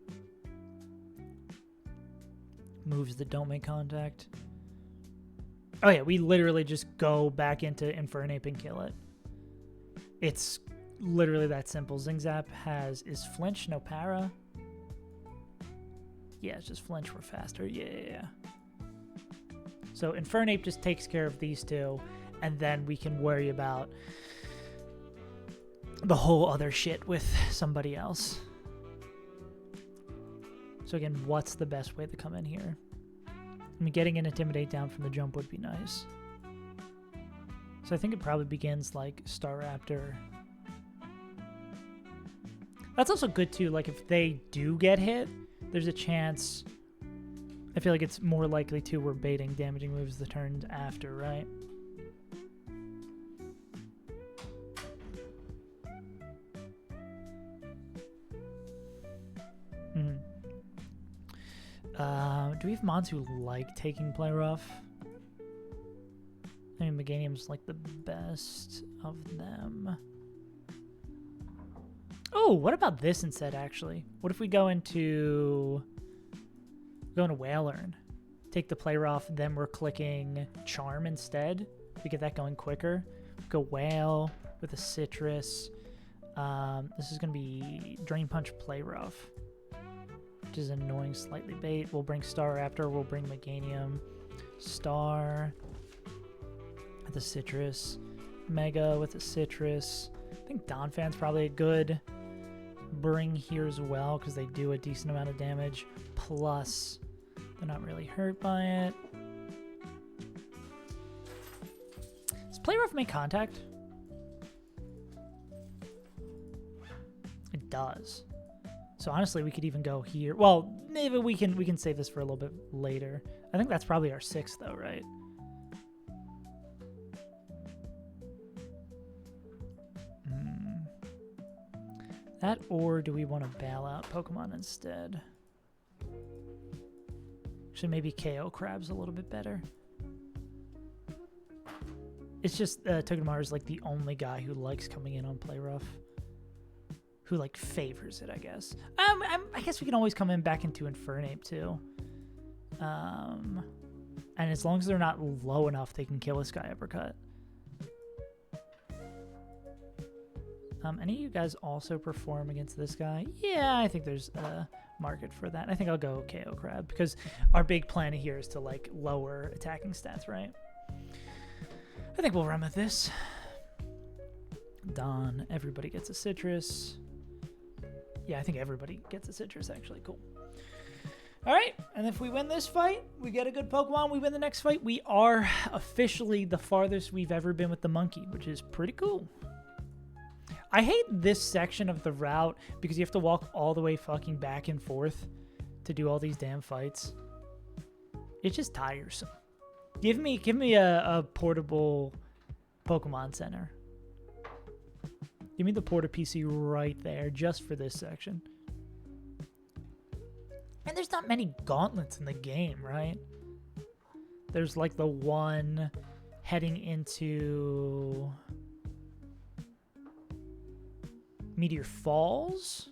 Moves that don't make contact. Oh, yeah, we literally just go back into Infernape and kill it. It's literally that simple. Zingzap is flinch, no para. Yeah, it's just flinch, we're faster. Yeah. So Infernape just takes care of these two, and then we can worry about the whole other shit with somebody else. So again, what's the best way to come in here? I mean, getting an Intimidate down from the jump would be nice. So I think it probably begins like Staraptor. That's also good too, like if they do get hit, there's a chance... I feel like it's more likely to we're baiting damaging moves the turns after, right? Do we have mons who like taking play rough? I mean, Meganium's like the best of them. Oh, what about this instead, actually? What if we go into Whalern, take the play rough, then we're clicking Charm instead. We get that going quicker. Go Whale with a Citrus. This is going to be Drain Punch play rough, which is annoying slightly bait. We'll bring Staraptor, we'll bring Meganium. Star with a Citrus. Mega with a Citrus. I think Donphan's probably a good bring here as well because they do a decent amount of damage. Plus, they're not really hurt by it. Does play rough make contact? It does. So honestly, we could even go here. Well, maybe we can save this for a little bit later. I think that's probably our 6th though, right? That, or do we want to bail out Pokemon instead? Actually, maybe KO Crab's a little bit better. It's just Togedemaru is like the only guy who likes coming in on Play Rough. Who like favors it, I guess. I guess we can always come in back into Infernape too. And as long as they're not low enough, they can kill a Sky Uppercut. Any of you guys also perform against this guy? Yeah, I think there's a market for that. I think I'll go KO Crab because our big plan here is to like lower attacking stats, right? I think we'll run with this. Don, everybody gets a citrus. Yeah, I think everybody gets a citrus, actually. Cool. All right, and if we win this fight, we get a good Pokemon, we win the next fight, we are officially the farthest we've ever been with the monkey, which is pretty cool. I hate this section of the route because you have to walk all the way fucking back and forth to do all these damn fights. It's just tiresome. Give me a portable Pokemon Center. Give me the Porta PC right there, just for this section. And there's not many gauntlets in the game, right? There's like the one heading into Meteor Falls.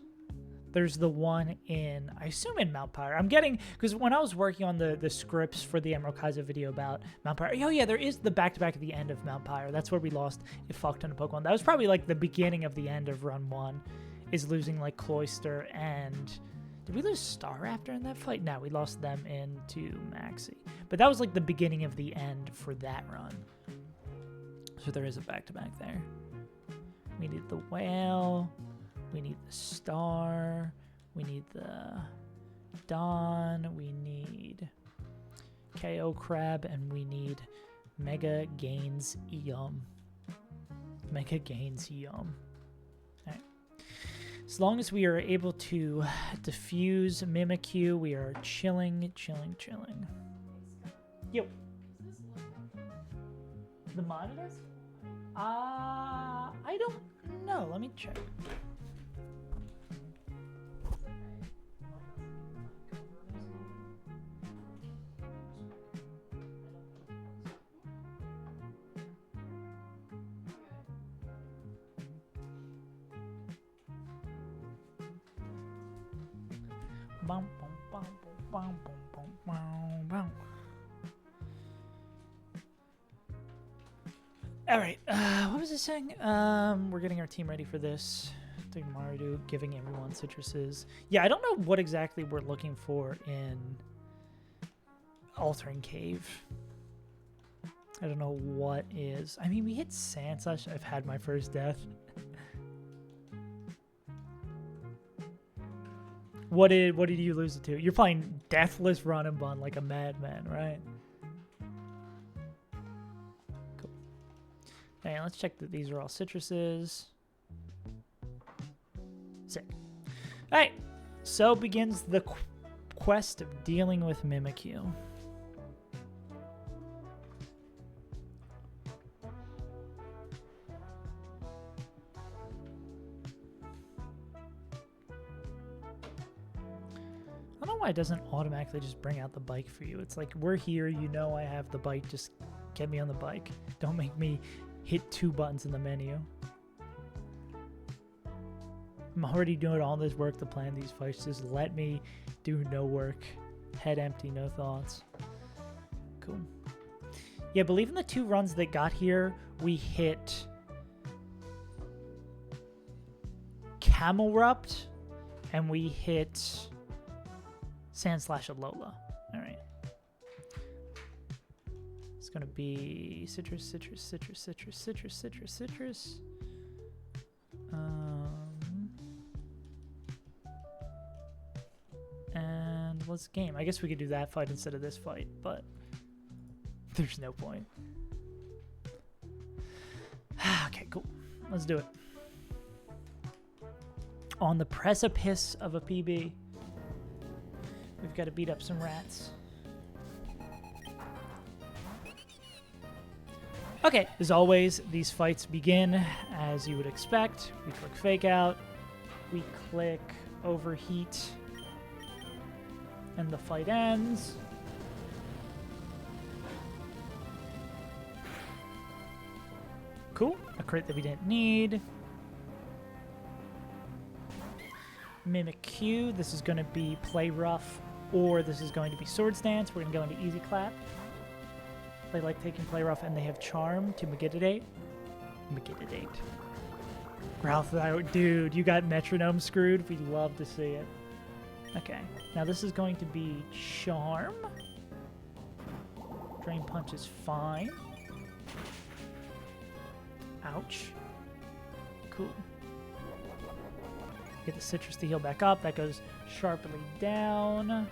There's the one in, I assume in Mount Pyre. I'm getting, because when I was working on the scripts for the Emerald Kaiser video about Mount Pyre, oh yeah, there is the back-to-back at the end of Mount Pyre. That's where we lost a fuck ton of Pokemon. That was probably like the beginning of the end of Run 1, is losing like Cloyster and... Did we lose Staraptor in that fight? No, we lost them into Maxie. But that was like the beginning of the end for that run. So there is a back-to-back there. We need the Whale... We need the Star. We need the Dawn. We need KO Crab. And we need Mega Gains Yum. Mega Gains Yum. Alright. As long as we are able to diffuse Mimikyu, we are chilling. Yo. The monitors? I don't know. Let me check. All right, what was I saying? We're getting our team ready for this. Marudu, giving everyone citruses. Yeah, I don't know what exactly we're looking for in Altering Cave. I don't know what is. I mean, we hit Sandslash. I've had my first death. What did you lose it to? You're playing Deathless Run and Bun like a madman, right? Cool. Hey, let's check that these are all citruses. Sick. All right, so begins the quest of dealing with Mimikyu. I don't know why it doesn't automatically just bring out the bike for you. It's like, we're here, you know I have the bike, just get me on the bike. Don't make me hit 2 buttons in the menu. I'm already doing all this work to plan these fights. Just let me do no work. Head empty, no thoughts. Cool. Yeah, I believe in the 2 runs that got here, we hit Camelrupt and we hit Sandslash Alola. All right. It's going to be citrus. And let's game. I guess we could do that fight instead of this fight, but there's no point. Okay, cool. Let's do it. On the precipice of a PB. We've got to beat up some rats. Okay, as always, these fights begin as you would expect. We click Fake Out. We click overheat, and the fight ends. Cool. A crit that we didn't need. Mimic Q. This is going to be play rough, or this is going to be swords dance. We're going to go into easy clap. They like taking play rough, and they have charm to Megidodate. Megidodate. Ralph, dude, you got metronome screwed. We'd love to see it. Okay. Now this is going to be charm. Drain punch is fine. Ouch. Cool. Get the citrus to heal back up. That goes sharply down.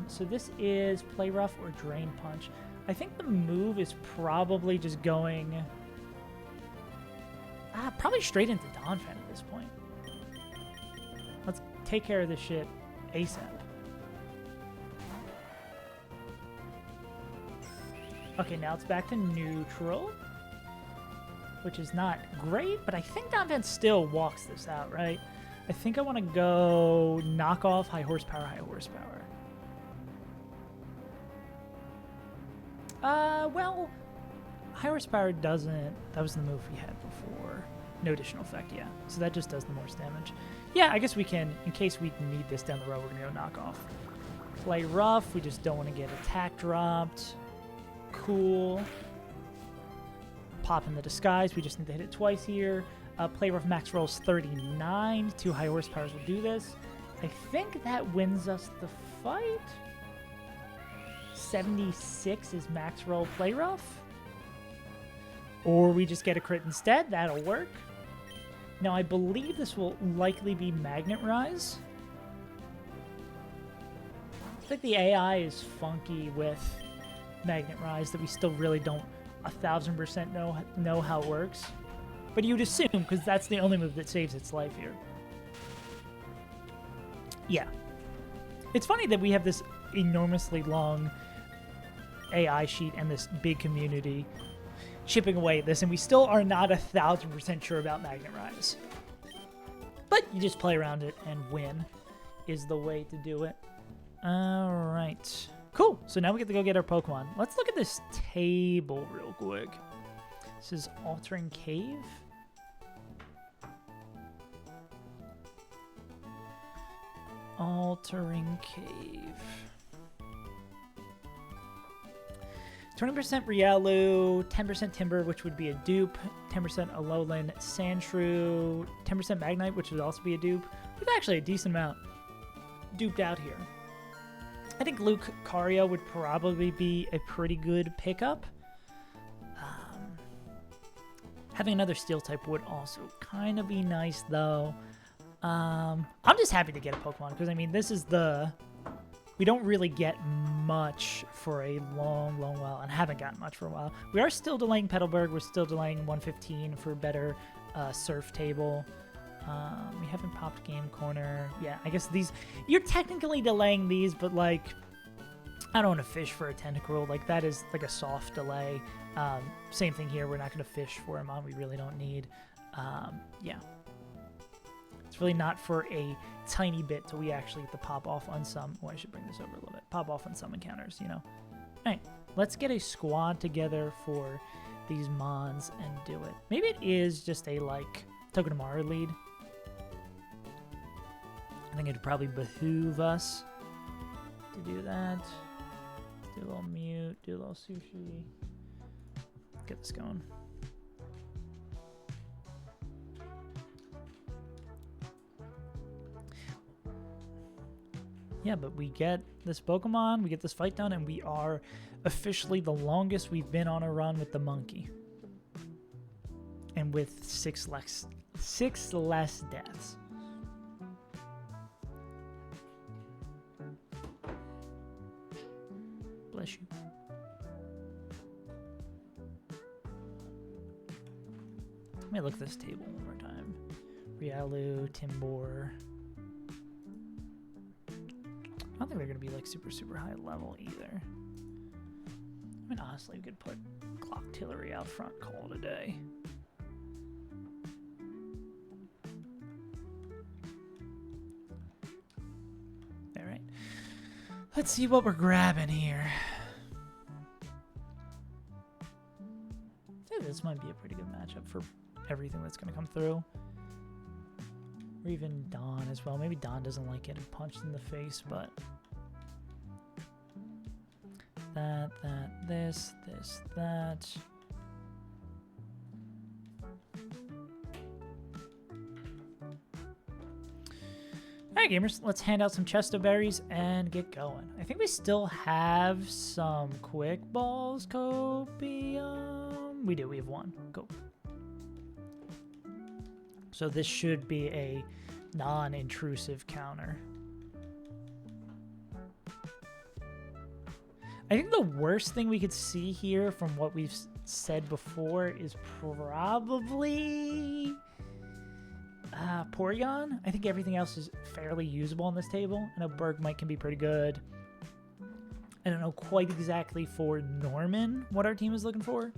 So this is play rough or drain punch. I think the move is probably just going probably straight into Donphan at this point. Let's take care of this shit ASAP. Okay, now it's back to neutral, which is not great, but I think Donphan still walks this out, right? I think I want to go knock off high horsepower, high horsepower. Well, high horsepower doesn't... That was the move we had before. No additional effect, yeah. So that just does the most damage. Yeah, I guess we can, in case we need this down the road, we're going to go knock off. Play rough, we just don't want to get attack dropped. Cool. Pop in the disguise, we just need to hit it twice here. Play rough max rolls 39. 2 high horsepowers will do this. I think that wins us the fight. 76 is max roll play rough. Or we just get a crit instead. That'll work. Now, I believe this will likely be Magnet Rise. I think the AI is funky with Magnet Rise that we still really don't 1000% know how it works. But you'd assume, because that's the only move that saves its life here. Yeah. It's funny that we have this enormously long AI sheet and this big community chipping away at this, and we still are not 1000% sure about Magnet Rise. But you just play around it and win is the way to do it. Alright. Cool. So now we get to go get our Pokemon. Let's look at this table real quick. This is Altering Cave. Altering Cave. 20% Riolu, 10% Timber, which would be a dupe, 10% Alolan Sandshrew, 10% Magnite, which would also be a dupe. There's actually a decent amount duped out here. I think Lucario would probably be a pretty good pickup. Having another Steel type would also kind of be nice, though. I'm just happy to get a Pokemon, because, I mean, this is the... We don't really get much for a long, long while, and haven't gotten much for a while. We are still delaying Petalburg. We're still delaying 115 for a better Surf table. We haven't popped Game Corner. Yeah, I guess these... You're technically delaying these, but, like, I don't want to fish for a Tentacruel. Like, that is, like, a soft delay. Same thing here. We're not going to fish for a Mon we really don't need. Yeah. It's really not for a tiny bit till we actually get to pop off on some... Oh, I should bring this over a little bit. Pop off on some encounters, you know. All right, let's get a squad together for these Mons and do it. Maybe it is just a, like, Togedemaru lead. I think it'd probably behoove us to do that. Do a little mute, do a little sushi. Get this going. Yeah, but we get this Pokemon, we get this fight done, and we are officially the longest we've been on a run with the monkey. And with six less deaths. Bless you. Let me look at this table one more time. Riolu, Timbor. I don't think they're going to be like super, super high level either. I mean, honestly, we could put Clocktillery out front, call it a day. Let's see what we're grabbing here. I think this might be a pretty good matchup for everything that's going to come through. Or even Don as well. Maybe Don doesn't like getting punched in the face, but... this, that. Alright, gamers, let's hand out some chest of berries and get going. I think we still have some quick balls, copium. We do, we have one. Cool. So this should be a non-intrusive counter. I think the worst thing we could see here from what we've said before is probably Porygon. I think everything else is fairly usable on this table. I know Bergmite can be pretty good. I don't know quite exactly for Norman what our team is looking for.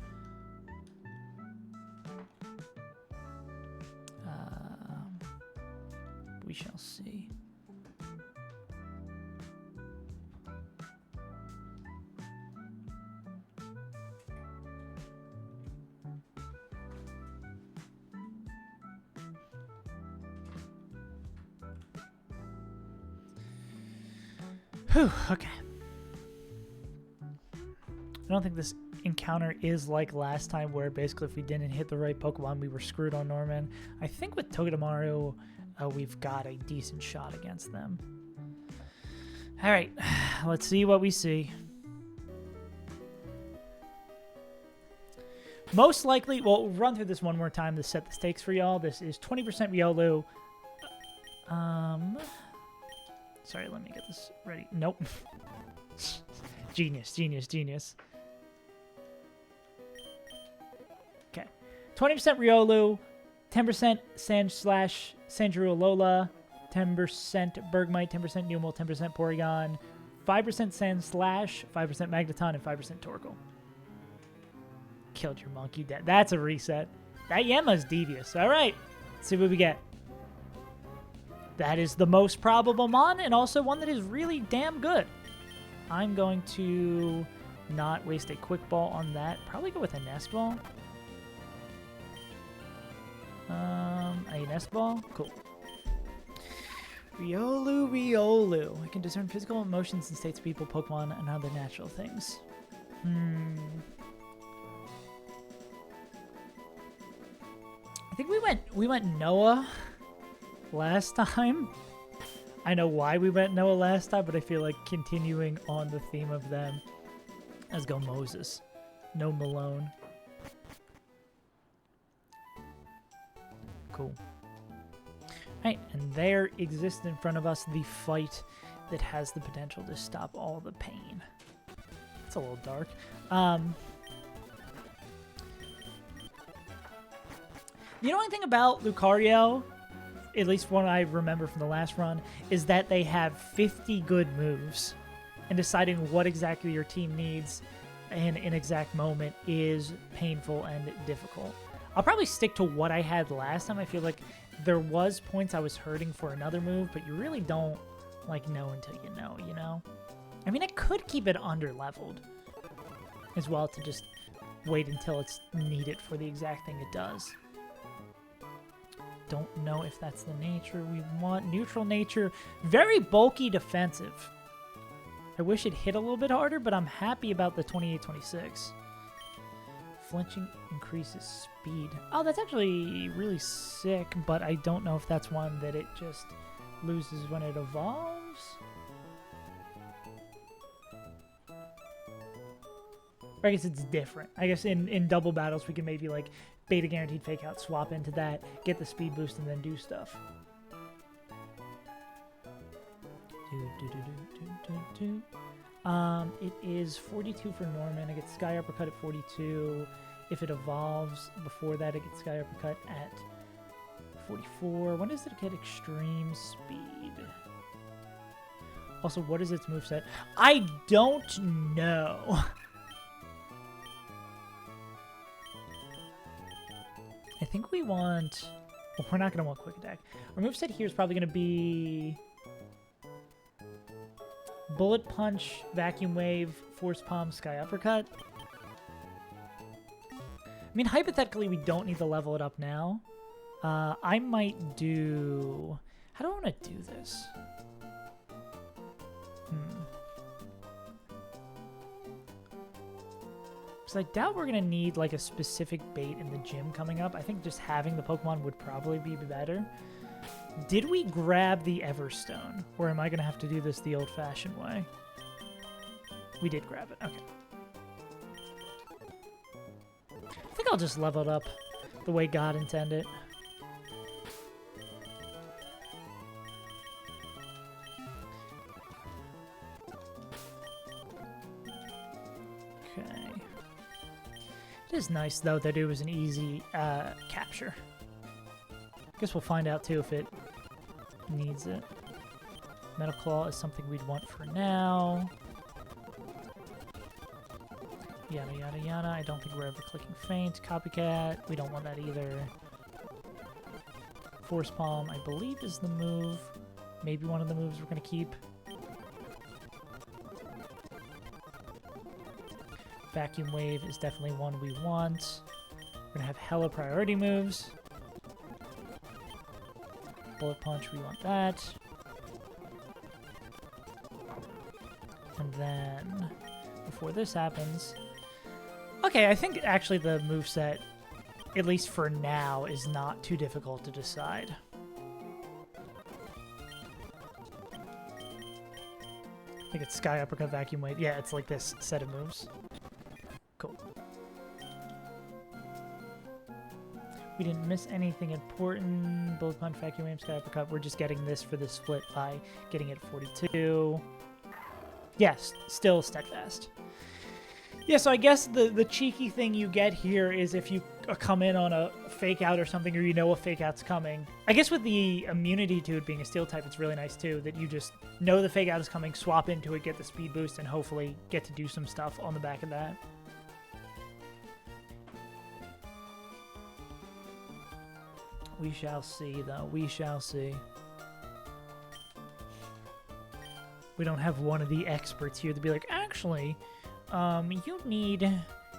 We shall see. Whew, okay. I don't think this encounter is like last time where basically if we didn't hit the right Pokemon, we were screwed on Norman. I think with Togedemaru, we've got a decent shot against them. All right, let's see what we see. Most likely, well, we'll run through this one more time to set the stakes for y'all. This is 20% Riolu. Sorry, let me get this ready. Nope. Genius, genius, genius. Okay. 20% Riolu, 10% Sandrew-Alola, 10% Bergmite, 10% Numel, 10% Porygon, 5% Sandslash, 5% Magneton, and 5% Torkoal. Killed your monkey dead. That's a reset. That Yama's devious. All right. Let's see what we get. That is the most probable mon, and also one that is really damn good. I'm going to not waste a quick ball on that. Probably go with a nest ball. A nest ball? Cool. Riolu, Riolu. I can discern physical emotions and states of people, Pokemon, and other natural things. I think we went Noah last time. I know why we went Noah last time, but I feel like continuing on the theme of them. Let's go Moses. No Malone. Cool. Alright, and there exists in front of us the fight that has the potential to stop all the pain. It's a little dark. The only thing about Lucario, at least one I remember from the last run, is that they have 50 good moves. And deciding what exactly your team needs in an exact moment is painful and difficult. I'll probably stick to what I had last time. I feel like there was points I was hurting for another move, but you really don't like know until you know? I mean, I could keep it under-leveled as well to just wait until it's needed for the exact thing it does. Don't know if that's the nature we want. Neutral nature. Very bulky defensive. I wish it hit a little bit harder, but I'm happy about the 28-26. Flinching increases speed. Oh, that's actually really sick, but I don't know if that's one that it just loses when it evolves. Or I guess it's different. I guess in double battles, we can maybe like beta guaranteed fake out, swap into that, get the speed boost, and then do stuff. It is 42 for Norman. I get Sky Uppercut at 42. If it evolves before that, I get Sky Uppercut at 44. When does it get Extreme Speed? Also, what is its moveset? I don't know. I think we want... Well, we're not going to want Quick Attack. Our moveset here is probably going to be... Bullet Punch, Vacuum Wave, Force Palm, Sky Uppercut. I mean, hypothetically, we don't need to level it up now. I might do... How do I want to do this? Because I doubt we're going to need like a specific bait in the gym coming up. I think just having the Pokemon would probably be better. Did we grab the Everstone? Or am I going to have to do this the old-fashioned way? We did grab it. Okay. I think I'll just level it up the way God intended. Okay. It is nice, though, that it was an easy capture. Guess we'll find out, too, if it needs it. Metal Claw is something we'd want for now. Yada, yada, yada. I don't think we're ever clicking Feint. Copycat. We don't want that either. Force Palm, I believe, is the move. Maybe one of the moves we're going to keep. Vacuum Wave is definitely one we want. We're going to have hella priority moves. Bullet Punch, we want that. And then, before this happens... Okay, I think actually the moveset, at least for now, is not too difficult to decide. I think it's Sky Uppercut, Vacuum Wave. Yeah, it's like this set of moves. Cool. We didn't miss anything important. Bullet Punch, Vacuum Wave, Sky Uppercut. We're just getting this for the split by getting it 42. Yes, still Steadfast. Yeah, so I guess the cheeky thing you get here is if you come in on a fake out or something, or you know a fake out's coming. I guess with the immunity to it being a steel type, it's really nice too, that you just know the fake out is coming, swap into it, get the speed boost, and hopefully get to do some stuff on the back of that. We shall see, though. We shall see. We don't have one of the experts here to be like, actually...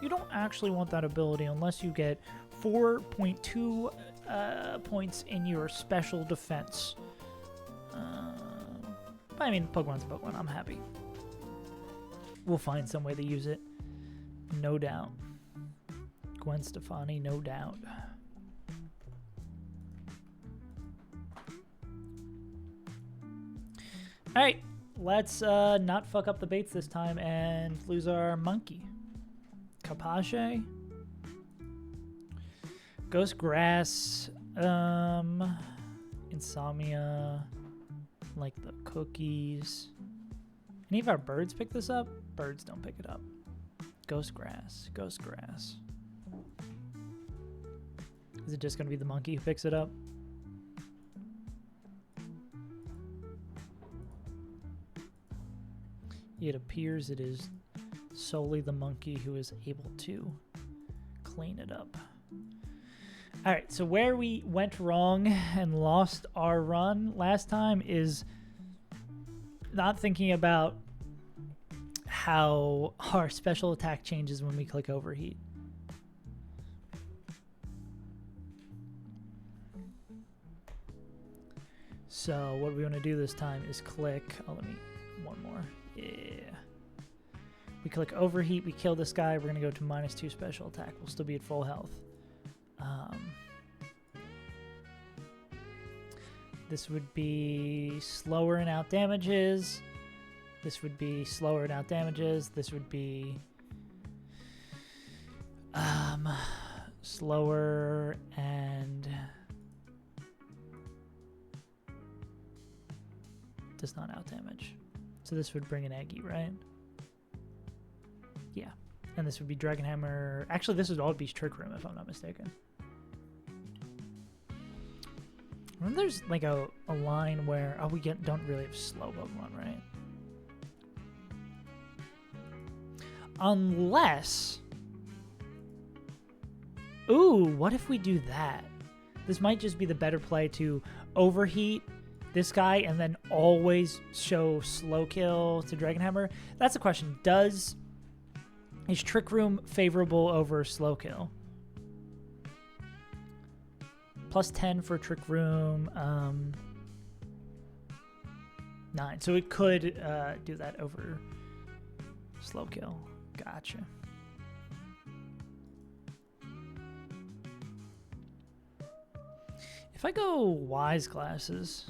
you don't actually want that ability unless you get 4.2 points in your special defense. But I mean, Pokemon's a Pokemon. I'm happy. We'll find some way to use it. No doubt. Gwen Stefani, no doubt. Alright. Let's not fuck up the baits this time and lose our monkey. Capache. Ghost Grass. Insomnia. Like the cookies. Any of our birds pick this up? Birds don't pick it up. Ghost Grass. Ghost Grass. Is it just going to be the monkey who picks it up? It appears it is solely the monkey who is able to clean it up. Alright, so where we went wrong and lost our run last time is not thinking about how our special attack changes when we click Overheat. So what we want to do this time is click... Oh, let me... One more. Yeah. We click Overheat, we kill this guy, we're going to go to -2 special attack. We'll still be at full health. This would be slower in out damages. This would be slower in out damages. This would be slower and does not out damage. So this would bring an Eggy, right? Yeah. And this would be Dragon Hammer. Actually, this would all be Trick Room, if I'm not mistaken. Remember there's like a line where... Oh, we don't really have slow Pokemon, right? Unless... Ooh, what if we do that? This might just be the better play to Overheat, this guy and then always show slow kill to Dragonhammer? That's the question. Is Trick Room favorable over slow kill? Plus 10 for Trick Room. 9. So it could do that over slow kill. Gotcha. If I go Wise Glasses,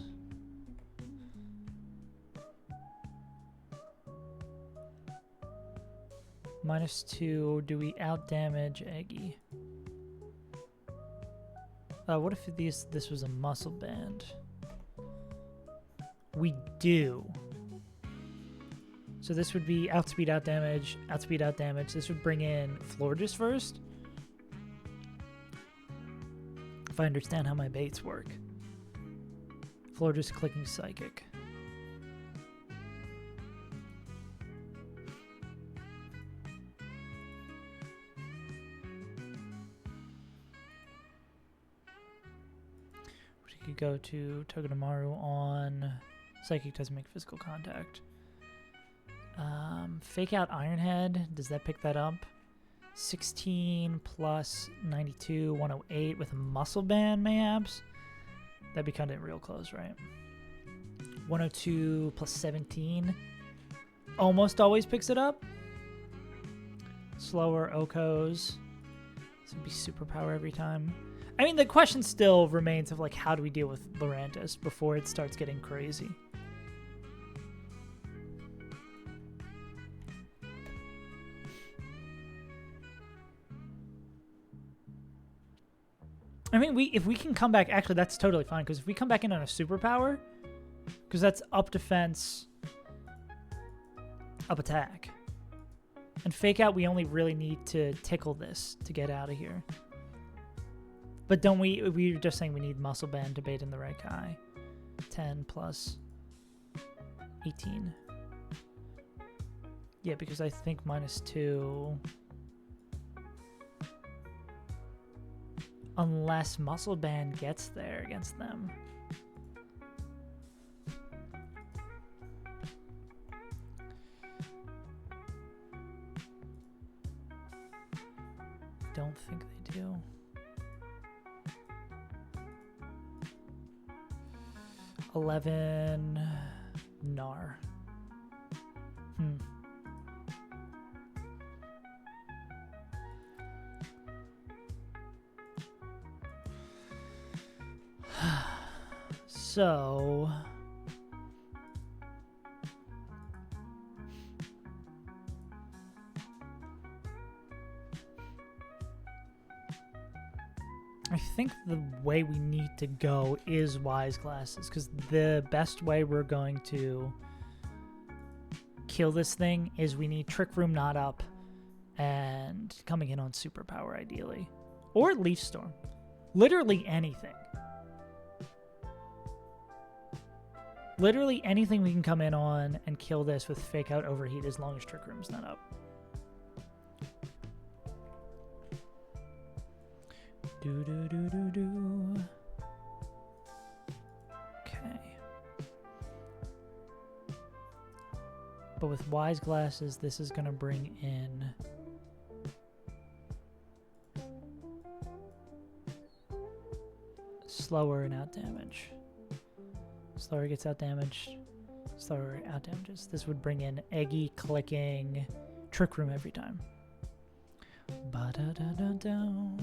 -2, do we outdamage Eggy? What if this was a muscle band? We do. So this would be outspeed, outdamage, outspeed, outdamage. This would bring in Florges first. If I understand how my baits work. Florges clicking Psychic. We could go to Togedemaru on Psychic doesn't make physical contact. Fake out Ironhead. Does that pick that up? 16 plus 92, 108 with a muscle band, mayhaps? That'd be kind of real close, right? 102 plus 17. Almost always picks it up. Slower Okos. This would be superpower every time. I mean, the question still remains of, like, how do we deal with Lurantis before it starts getting crazy? I mean, if we can come back, actually, that's totally fine, because if we come back in on a superpower, because that's up defense, up attack. And fake out, we only really need to tickle this to get out of here. But don't we're just saying we need muscle band to bait in the right guy. 10 plus 18. Yeah, because I think -2... Unless muscle band gets there against them. Don't think they do. $11 Gnar. So I think the way we need to go is Wise Glasses, because the best way we're going to kill this thing is we need Trick Room not up and coming in on superpower ideally, or Leaf Storm. Literally anything. Literally anything we can come in on and kill this with Fake Out Overheat as long as Trick Room's not up. Do. Okay. But with Wise Glasses, this is going to bring in slower and out damage. Slower gets out damaged. Slower out damages. This would bring in Eggy clicking Trick Room every time. Ba-da-da-da-da.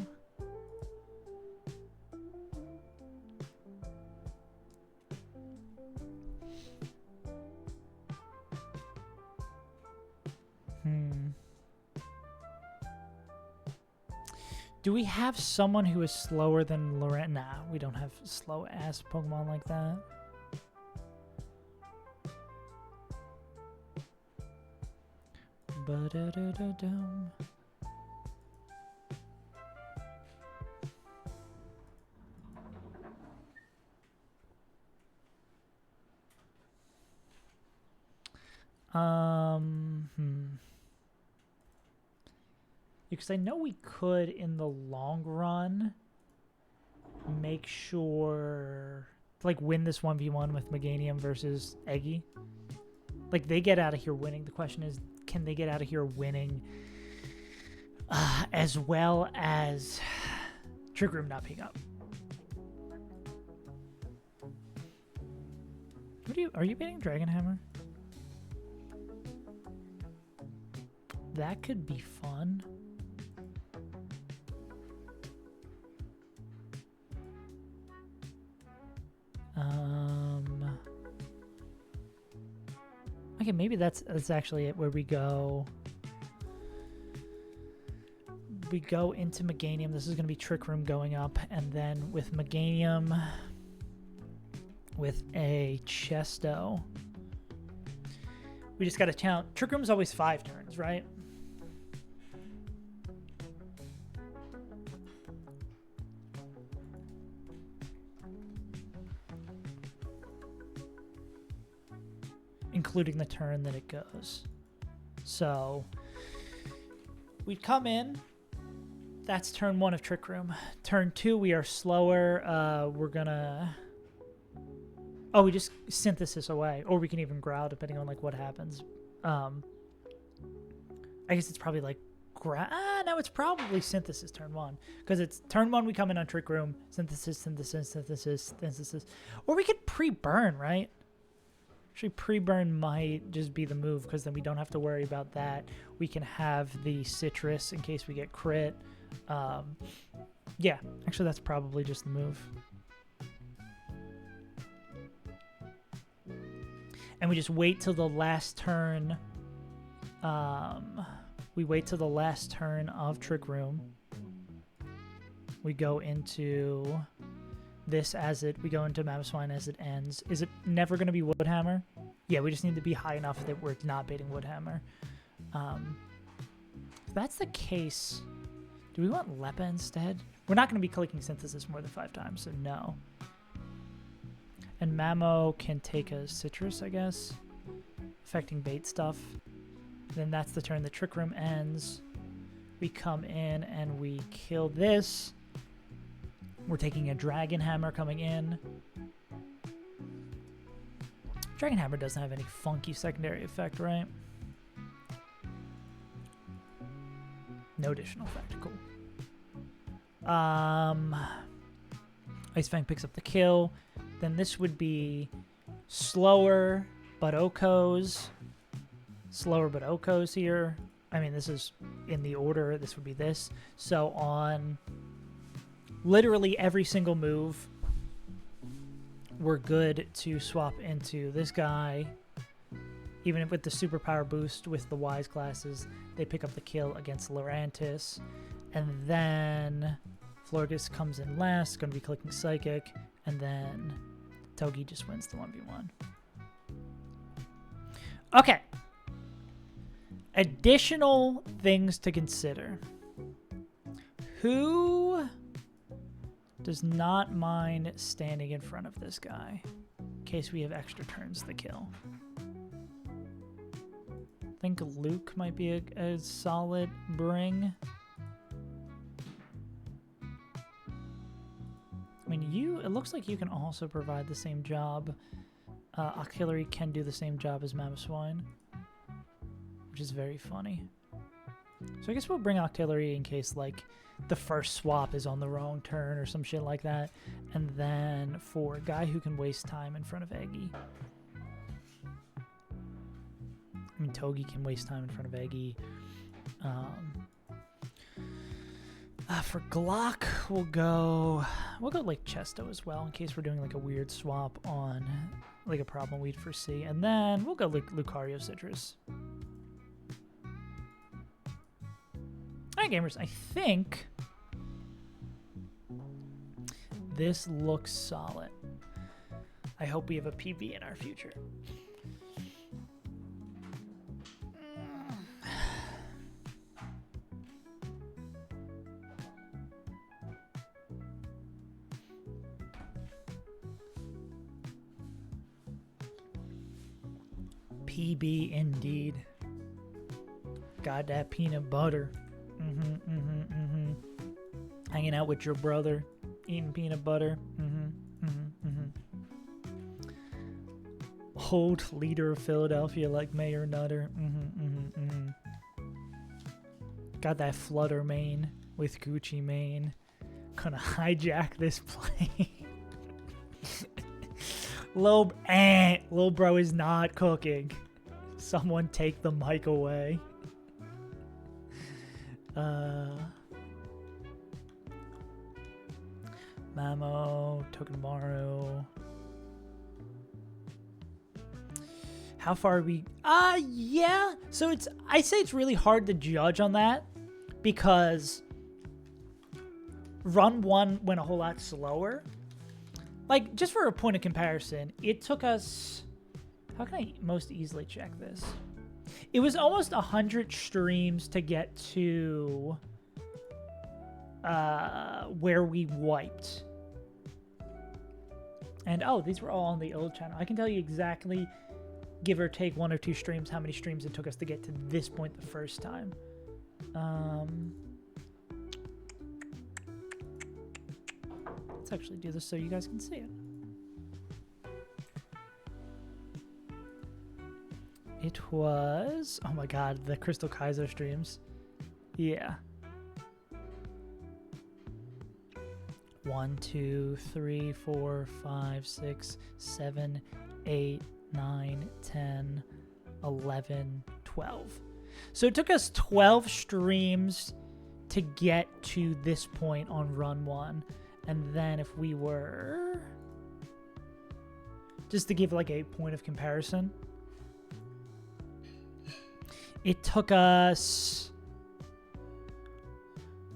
Do we have someone who is slower than Loren? Nah, we don't have slow-ass Pokemon like that. Ba-da-da-da-dum. Because I know we could, in the long run, make sure to like win this 1v1 with Meganium versus Eggy. Like they get out of here winning. The question is, can they get out of here winning as well as Trick Room not picking up? Are you baiting Dragon Hammer? That could be fun. Okay, maybe that's actually it, where we go into Meganium. This is going to be Trick Room going up, and then with Meganium with a Chesto, we just got to count. Trick Room's always 5 turns, right? Including the turn that it goes. So we come in. That's turn 1 of Trick Room. Turn 2, we are slower. We're gonna... Oh, we just Synthesis away. Or we can even Growl, depending on like what happens. I guess it's probably like... no, it's probably Synthesis turn 1. Because it's turn 1, we come in on Trick Room. Synthesis, Synthesis, Synthesis, Synthesis. Or we could pre-burn, right? Actually, pre-burn might just be the move, because then we don't have to worry about that. We can have the Citrus in case we get crit. Yeah, actually, that's probably just the move. And we just wait till the last turn. We wait till the last turn of Trick Room. We go into... this as it, we go into Mamoswine as it ends. Is it never going to be Woodhammer? Yeah, we just need to be high enough that we're not baiting Woodhammer. If that's the case, do we want Leppa instead? We're not going to be clicking Synthesis more than 5 times, so no. And Mamo can take a Citrus, I guess, affecting bait stuff. Then that's the turn the Trick Room ends. We come in and we kill this. We're taking a Dragon Hammer coming in. Dragon Hammer doesn't have any funky secondary effect, right? No additional effect. Cool. Ice Fang picks up the kill. Then this would be slower but Okos. Slower but Okos here. I mean, this is in the order. This would be this. So on... literally every single move, we're good to swap into this guy. Even if with the superpower boost with the Wise classes, they pick up the kill against Lurantis. And then Florgus comes in last, going to be clicking Psychic. And then Togi just wins the 1v1. Okay. Additional things to consider. Who... does not mind standing in front of this guy in case we have extra turns to kill? I think Luke might be a solid bring. I mean, it looks like you can also provide the same job. Octillery can do the same job as Mamoswine, which is very funny. So I guess we'll bring Octillery in case, like, the first swap is on the wrong turn or some shit like that. And then for a guy who can waste time in front of Eggy. I mean, Togi can waste time in front of Eggy. For Glock, we'll go like Chesto as well in case we're doing like a weird swap on like a problem we'd foresee. And then we'll go like Lucario Citrus. Alright, gamers, I think this looks solid. I hope we have a PB in our future. PB indeed. Got that peanut butter. Hanging out with your brother, eating peanut butter. Old leader of Philadelphia like Mayor Nutter. Got that flutter mane with Gucci Mane. Gonna hijack this plane. Lil bro is not cooking. Someone take the mic away. Mamo, Tokenomaru. How far are we? Yeah. So I say it's really hard to judge on that because run 1 went a whole lot slower. Like, just for a point of comparison, it took us, how can I most easily check this? It was almost 100 streams to get to where we wiped. And oh, these were all on the old channel. I can tell you exactly, give or take 1 or 2 streams, how many streams it took us to get to this point the first time. Let's actually do this so you guys can see it. It was, oh my god, the Crystal Kaiser streams. Yeah. 1, 2, 3, 4, 5, 6, 7, 8, 9, 10, 11, 12. So it took us 12 streams to get to this point on run 1. And then if we were, just to give like a point of comparison, it took us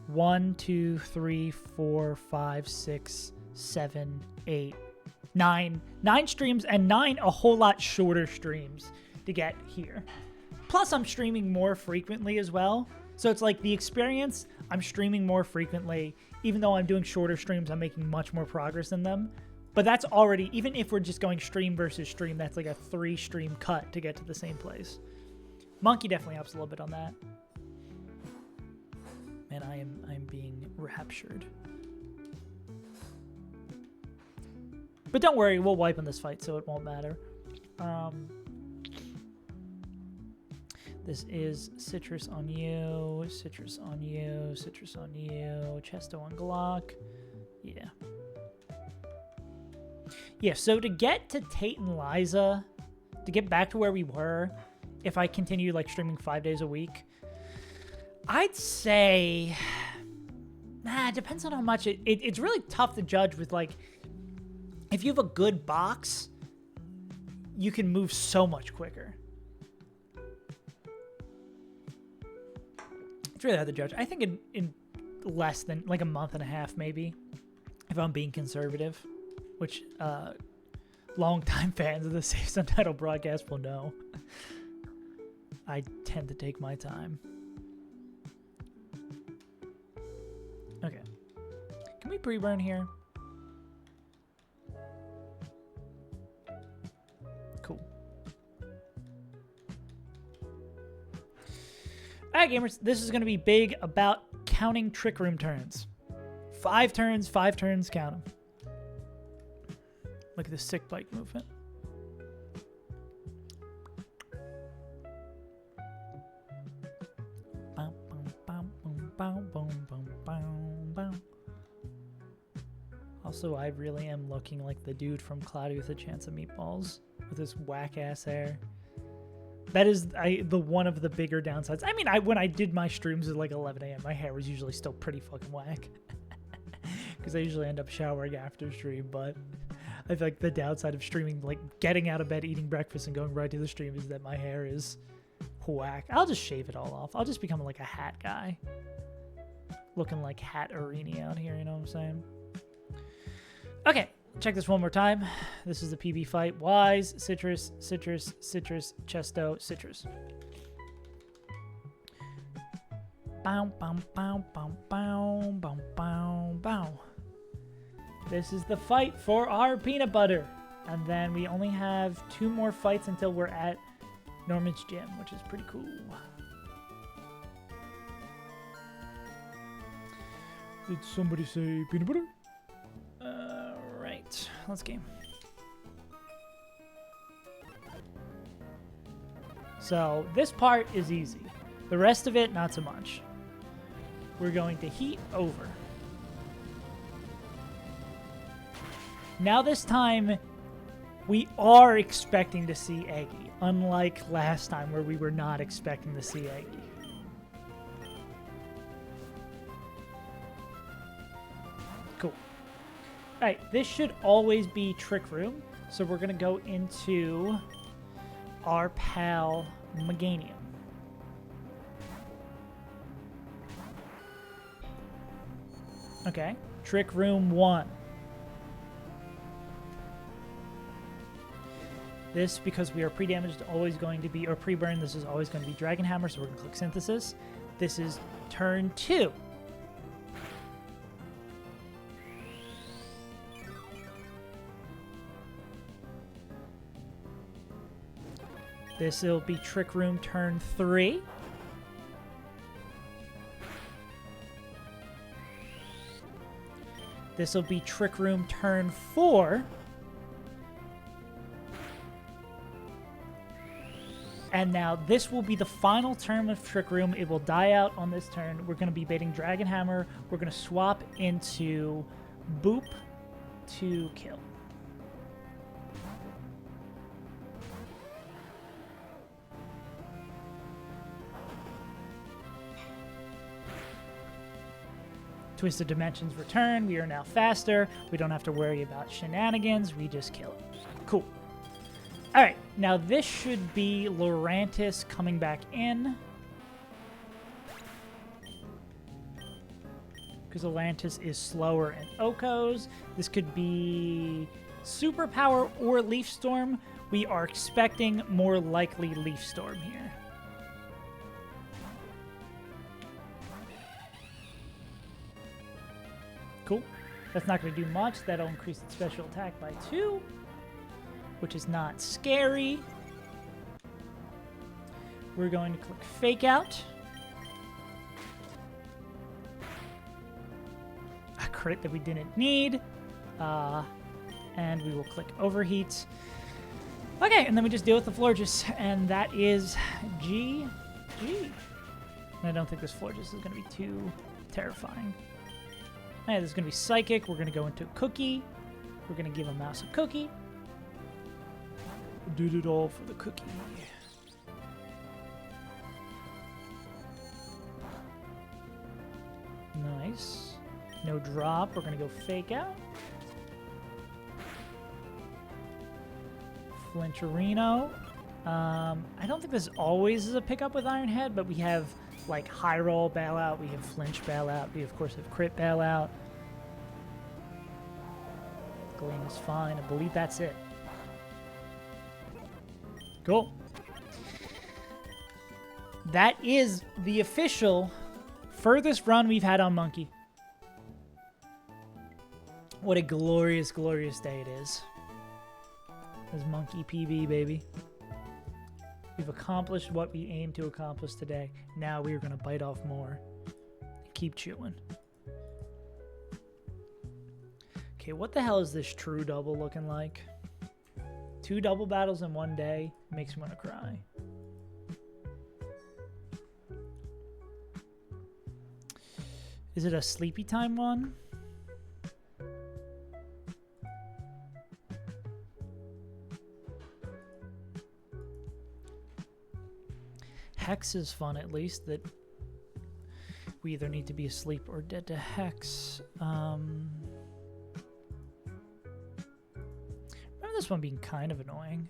1, 2, 3, 4, 5, 6, 7, 8, 9 streams, and 9 a whole lot shorter streams to get here. Plus I'm streaming more frequently as well. So it's like the experience, I'm streaming more frequently. Even though I'm doing shorter streams, I'm making much more progress in them. But that's already, even if we're just going stream versus stream, that's like a 3 stream cut to get to the same place. Monkey definitely helps a little bit on that. Man, I'm being raptured. But don't worry, we'll wipe on this fight, so it won't matter. This is citrus on you, citrus on you, citrus on you, Chesto on Glock. Yeah. Yeah, so to get to Tate and Liza, to get back to where we were, if I continue like streaming 5 days a week, I'd say, it depends on how much it's really tough to judge with, like, if you have a good box, you can move so much quicker. It's really hard to judge. I think in less than like a month and a half, maybe, if I'm being conservative, which longtime fans of the Safe Subtitle broadcast will know. I tend to take my time. Okay. Can we pre-burn here? Cool. Alright, gamers, this is going to be big about counting Trick Room turns. 5 turns, count them. Look at the sick bike movement. Also, I really am looking like the dude from Cloudy with a Chance of Meatballs with his whack-ass hair. That is the one of the bigger downsides. I mean, when I did my streams at like 11 a.m., my hair was usually still pretty fucking whack. Because I usually end up showering after stream, but I feel like the downside of streaming, like getting out of bed, eating breakfast, and going right to the stream is that my hair is whack. I'll just shave it all off. I'll just become like a hat guy. Looking like Hat Arini out here, you know what I'm saying? Okay, check this one more time. This is the PB fight. Wise, citrus, citrus, citrus, Chesto, citrus. Bow, bow, bow, bow, bow, bow, bow, bow. This is the fight for our peanut butter. And then we only have 2 more fights until we're at Norman's gym, which is pretty cool. Did somebody say peanut butter? Right, let's game. So this part is easy. The rest of it, not so much. We're going to heat over. Now this time, we are expecting to see Eggy, unlike last time where we were not expecting to see Eggy. Cool. Alright, this should always be Trick Room, so we're going to go into our pal Meganium. Okay, Trick Room 1. This, because we are pre-damaged, always going to be, or pre-burn, this is always going to be Dragon Hammer, so we're going to click Synthesis. This is turn 2. This will be Trick Room turn 3. This will be Trick Room turn 4. And now this will be the final turn of Trick Room. It will die out on this turn. We're going to be baiting Dragon Hammer. We're going to swap into Boop to kill. Twisted Dimensions return. We are now faster. We don't have to worry about shenanigans. We just kill it. Cool. All right. Now this should be Lurantis coming back in. Because Lurantis is slower in Okos. This could be Superpower or Leaf Storm. We are expecting more likely Leaf Storm here. Cool. That's not going to do much. That'll increase its special attack by 2, which is not scary. We're going to click Fake Out. A crit that we didn't need. And we will click Overheat. Okay, and then we just deal with the Florges, and that is GG. And I don't think this Florges is going to be too terrifying. Hey, this is going to be Psychic. We're going to go into Cookie. We're going to give a mouse a cookie. Did it all for the cookie. Nice. No drop. We're going to go Fake Out. Flincherino. I don't think this always is a pickup with Iron Head, but we have like High Roll Bailout, we have Flinch Bailout, we of course have Crit Bailout. Gleam is fine. I believe that's it. Cool. That is the official furthest run we've had on Monkey. What a glorious, glorious day it is. This Monkey PB, baby. We've accomplished what we aimed to accomplish today. Now we are going to bite off more and keep chewing. Okay, what the hell is this true double looking like? 2 double battles in one day makes me want to cry. Is it a sleepy time one? Hex is fun, at least, that we either need to be asleep or dead to Hex. Remember this one being kind of annoying.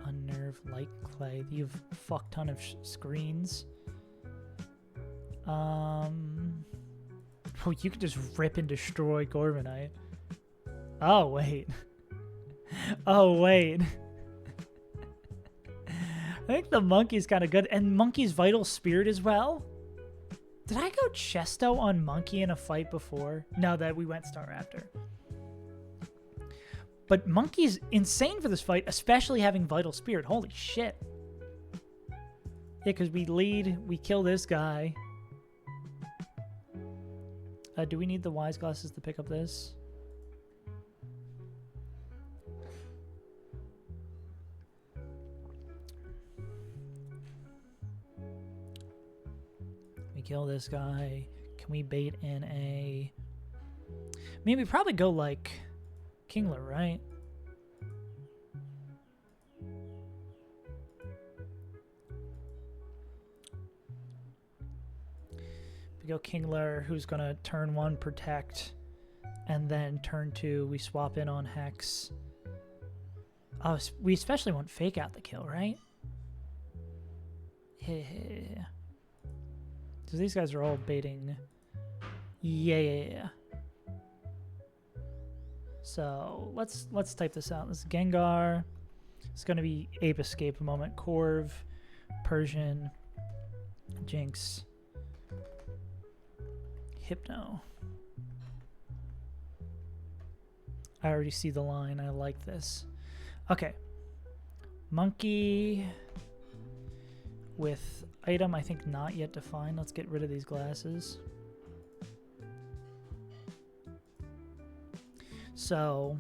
Unnerve, Light Clay. You have a fuck ton of screens. Oh, you could just rip and destroy Corviknight. Oh, wait. Oh, wait. I think the Monkey's kind of good. And Monkey's Vital Spirit as well. Did I go Chesto on Monkey in a fight before? No, that we went Staraptor. But Monkey's insane for this fight, especially having Vital Spirit. Holy shit. Yeah, because we lead, we kill this guy. Do we need the Wise Glasses to pick up this? kill this guy. Can we bait in a... Maybe probably go like Kingler, right? We go Kingler, who's going to turn 1 protect, and then turn 2 we swap in on Hex. Oh, we especially want Fake Out the kill, right? Yeah. So these guys are all baiting. Yeah. So let's type this out. This is Gengar. It's going to be Ape Escape a moment. Corv, Persian, Jinx, Hypno. I already see the line. I like this. Okay. Monkey with item, I think not yet defined. Let's get rid of these glasses. So,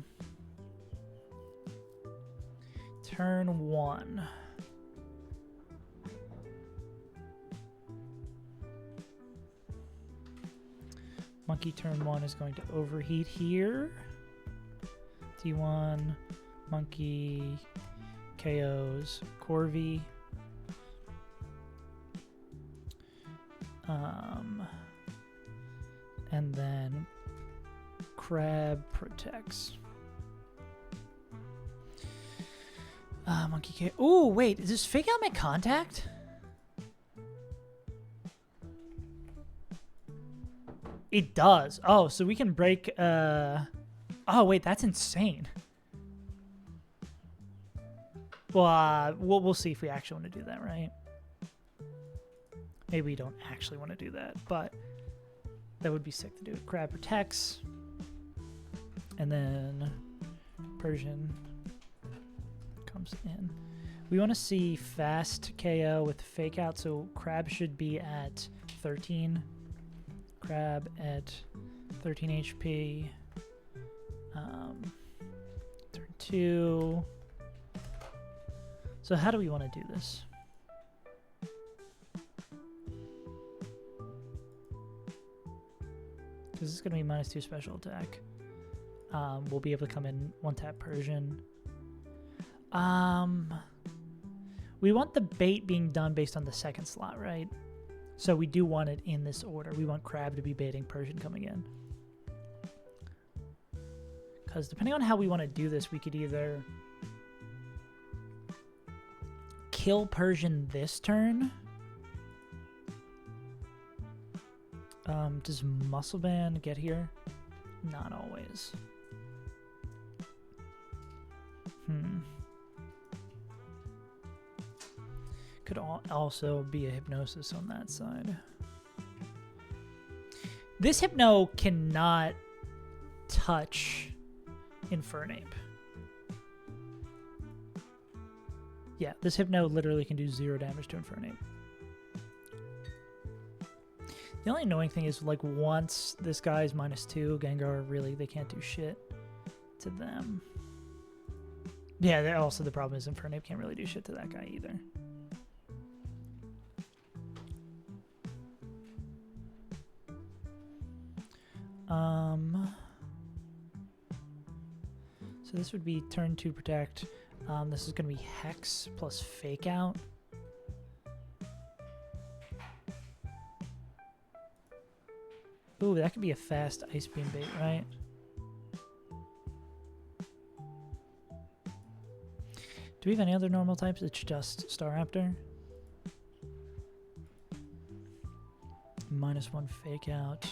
turn 1. Monkey turn 1 is going to overheat here. T1, Monkey, KOs, Corvi. And then Crab protects. Monkey K. Oh, wait. Does this Fake Out make contact? It does. Oh, so we can break... Oh, wait. That's insane. Well, we'll see if we actually want to do that, right? Maybe we don't actually want to do that, but that would be sick to do. Crab protects. And then Persian comes in. We want to see fast KO with Fake Out, so Crab should be at 13. Crab at 13 HP. Turn 2. So how do we want to do this? Because this is going to be -2 special attack. We'll be able to come in 1-tap Persian. We want the bait being done based on the second slot, right? So we do want it in this order. We want Crab to be baiting Persian coming in. Because depending on how we want to do this, we could either kill Persian this turn. Does Muscle Band get here? Not always. Could also be a Hypnosis on that side. This Hypno cannot touch Infernape. Yeah, this Hypno literally can do 0 damage to Infernape. The only annoying thing is, like, once this guy's -2, Gengar really, they can't do shit to them. Yeah, also the problem is Infernape can't really do shit to that guy either. So this would be turn 2 protect. This is going to be Hex plus Fake Out. Ooh, that could be a fast Ice Beam bait, right? Do we have any other normal types? It's just Staraptor. -1 Fake Out.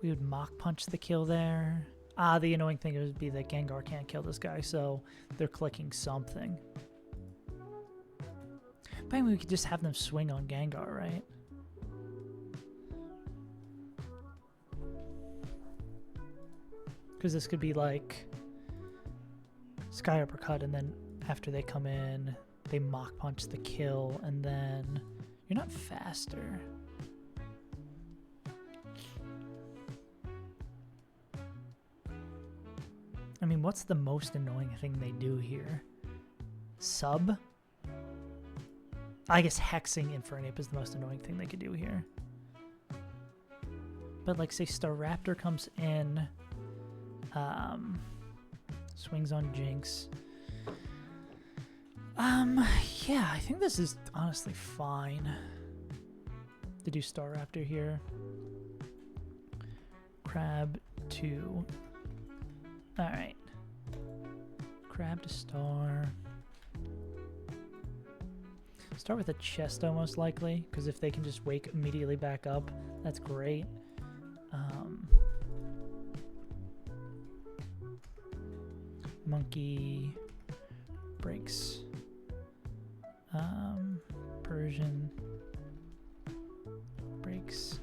We would Mach Punch the kill there. The annoying thing would be that Gengar can't kill this guy, so they're clicking something. But I mean, we could just have them swing on Gengar, right? Because this could be like Sky Uppercut, and then after they come in, they Mach Punch the kill, and then you're not faster. I mean, what's the most annoying thing they do here? sub. I guess hexing Infernape is the most annoying thing they could do here. But like say Staraptor comes in, swings on Jinx. Yeah, I think this is honestly fine to do Staraptor here. Crab to, all right. Crab to Star. Start with a Chesto most likely, because if they can just wake immediately back up, that's great. Monkey breaks. Persian breaks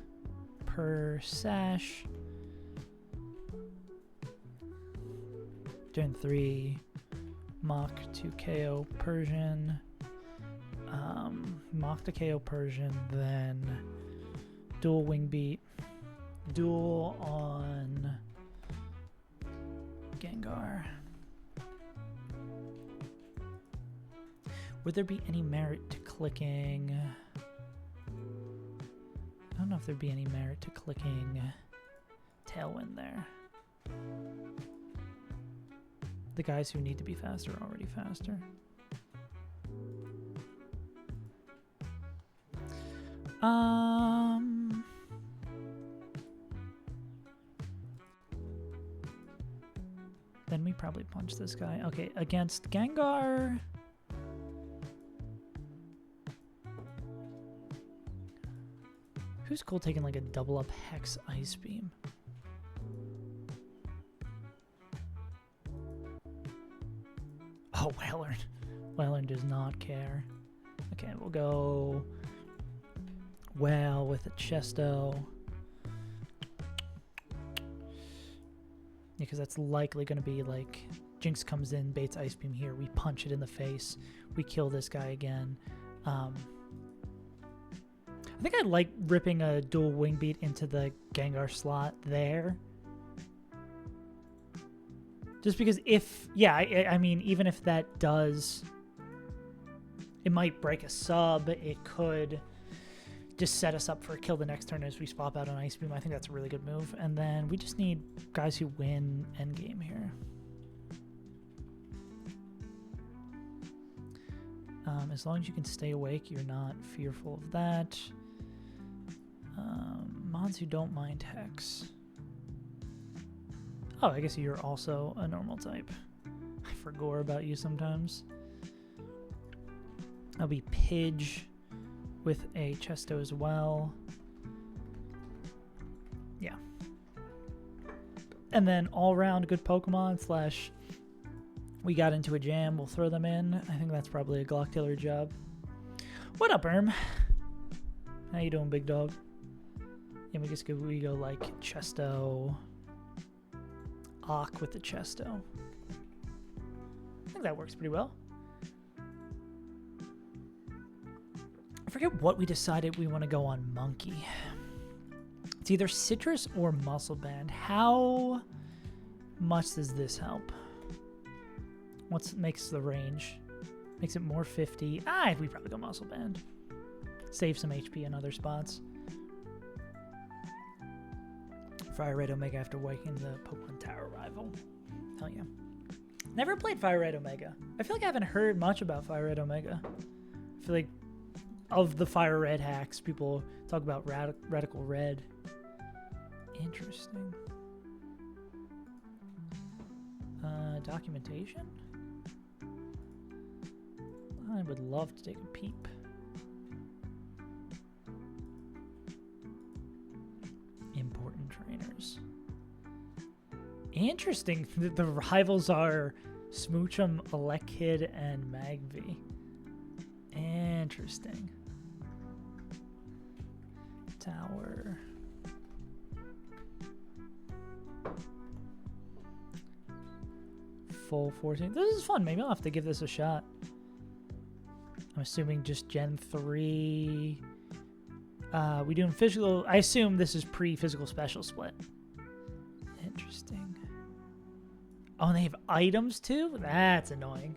per sash. Turn 3. Mock to KO Persian. Mock to KO Persian, then dual wing beat. Duel on Gengar. Would there be any merit to clicking? I don't know if there'd be any merit to clicking Tailwind there. The guys who need to be faster are already faster. Then we probably punch this guy. Okay, against Gengar. Who's cool taking like a double up Hex Ice Beam? Oh, Wailord. Wailord does not care. Okay, we'll go well with a Chesto. Because that's likely going to be like Jinx comes in, baits Ice Beam here, we punch it in the face, we kill this guy again. I think I like ripping a dual wing beat into the Gengar slot there. Just because if, yeah, I mean, even if that does, it might break a sub, it could just set us up for a kill the next turn as we swap out an Ice Beam. I think that's a really good move. And then we just need guys who win endgame here. As long as you can stay awake, you're not fearful of that. Mons who don't mind Hex. Oh, I guess you're also a normal type. I forgot about you sometimes. I'll be Pidge with a Chesto as well. Yeah. And then all around good Pokemon slash we got into a jam, we'll throw them in. I think that's probably a Glocktailor job. What up, Erm? How you doing, big dog? And we go like Chesto. Ock with the Chesto. I think that works pretty well. I forget what we decided we want to go on Monkey. It's either Citrus or Muscle Band. How much does this help? What makes the range? Makes it more 50. We probably go Muscle Band. Save some HP in other spots. Fire Red Omega after waking the Pokemon Tower rival. Hell yeah. Never played Fire Red Omega. I feel like I haven't heard much about Fire Red Omega. I feel like of the Fire Red hacks, people talk about Radical Red. Interesting. Documentation? I would love to take a peep. Important trainers. Interesting. The rivals are Smoochum, Elekid, and Magby. Interesting. Tower. Full 14. This is fun. Maybe I'll have to give this a shot. I'm assuming just Gen 3. We doing physical. I assume this is pre-physical special split. Interesting. Oh, and they have items too? That's annoying.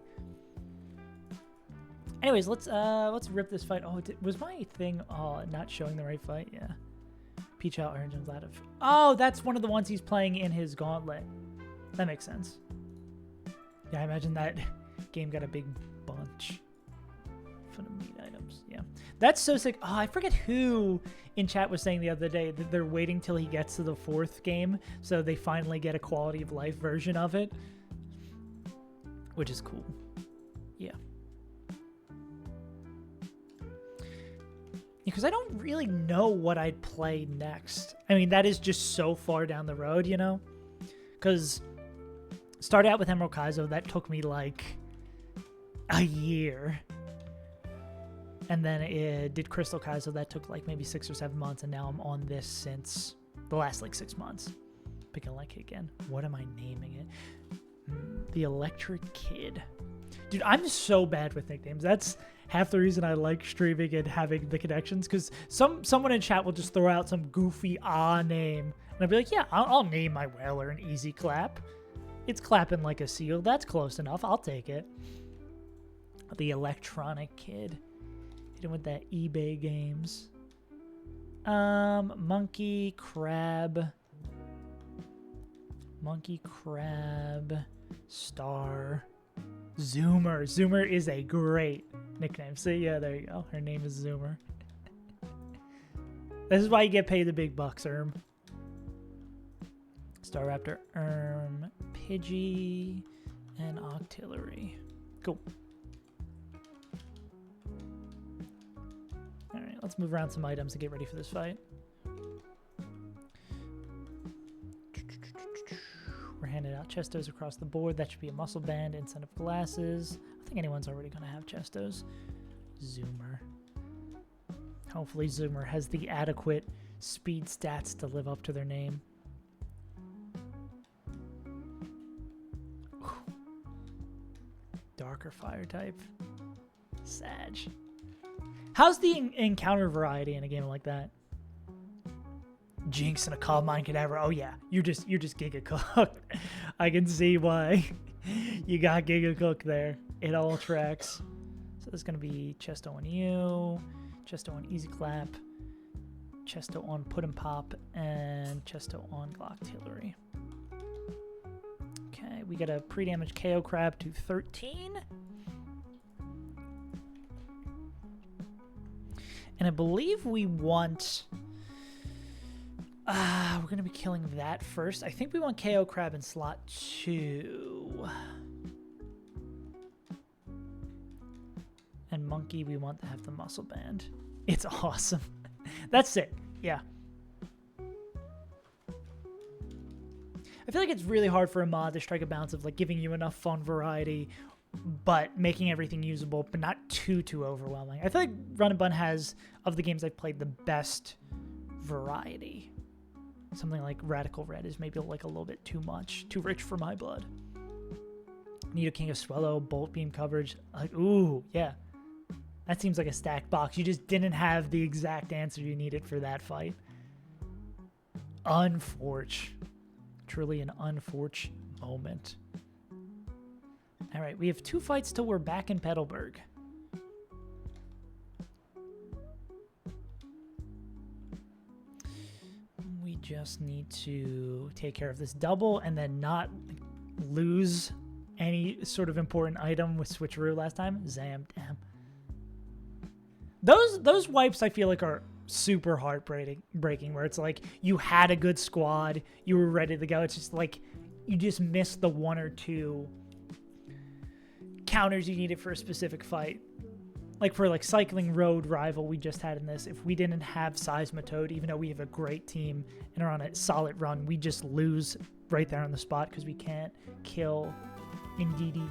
Anyways, let's rip this fight. Oh, was my thing not showing the right fight? Yeah. Peach out, orange, and Vlad. Oh, that's one of the ones he's playing in his gauntlet. That makes sense. Yeah, I imagine that game got a big bunch for the meat items. Yeah, that's so sick. Oh, I forget who in chat was saying the other day that they're waiting till he gets to the 4th game so they finally get a quality of life version of it, which is cool. Yeah. Because I don't really know what I'd play next. I mean, that is just so far down the road, you know? Because started out with Emerald Kaizo, that took me like a year. And then it did Crystal Kaizo, that took like maybe 6 or 7 months, and now I'm on this since the last like 6 months. Picking like again. What am I naming it? The Electric Kid. Dude, I'm so bad with nicknames. That's half the reason I like streaming and having the connections, because someone in chat will just throw out some goofy name. And I'll be like, yeah, I'll name my whaler an Easy Clap. It's clapping like a seal. That's close enough. I'll take it. The Electronic Kid. Hitting with that eBay games. Monkey Crab, Star, Zoomer. Zoomer is a great nickname. So yeah, there you go. Her name is Zoomer. This is why you get paid the big bucks, Erm. Star Raptor, Pidgey, and Octillery. Cool. Alright, let's move around some items and get ready for this fight. We're handing out Chestos across the board. That should be a muscle band, incentive glasses. I think anyone's already going to have Chestos. Zoomer. Hopefully Zoomer has the adequate speed stats to live up to their name. Darker fire type. Sag. How's the encounter variety in a game like that? Jinx and a Calm Mind Cadaver. Oh yeah, you're just Giga Cook. I can see why you got Giga Cook there. It all tracks. So there's gonna be Chesto on you, Chesto on Easy Clap, Chesto on Put and Pop, and Chesto on Glock-Tillery. Okay, we got a pre-damage KO Crab to 13. And I believe we want... we're going to be killing that first. I think we want KO Crab in slot 2. And Monkey, we want to have the muscle band. It's awesome. That's it. Yeah. I feel like it's really hard for a mod to strike a balance of like giving you enough fun variety but making everything usable, but not too overwhelming. I feel like Run and Bun has, of the games I've played, the best variety. Something like Radical Red is maybe like a little bit too much, too rich for my blood. Need a King of Swallow, Bolt Beam coverage. Like, ooh, yeah. That seems like a stacked box. You just didn't have the exact answer you needed for that fight. Unfortunate. Truly an unfortunate moment. All right, we have 2 fights till we're back in Petalburg. We just need to take care of this double and then not lose any sort of important item with switcheroo last time. Zam, damn. Those wipes I feel like are super heartbreaking, where it's like you had a good squad, you were ready to go. It's just like you just missed the 1 or 2 counters you needed for a specific fight. Like for like Cycling Road Rival we just had in this, if we didn't have Seismitoad, even though we have a great team and are on a solid run, we just lose right there on the spot because we can't kill Indeedee.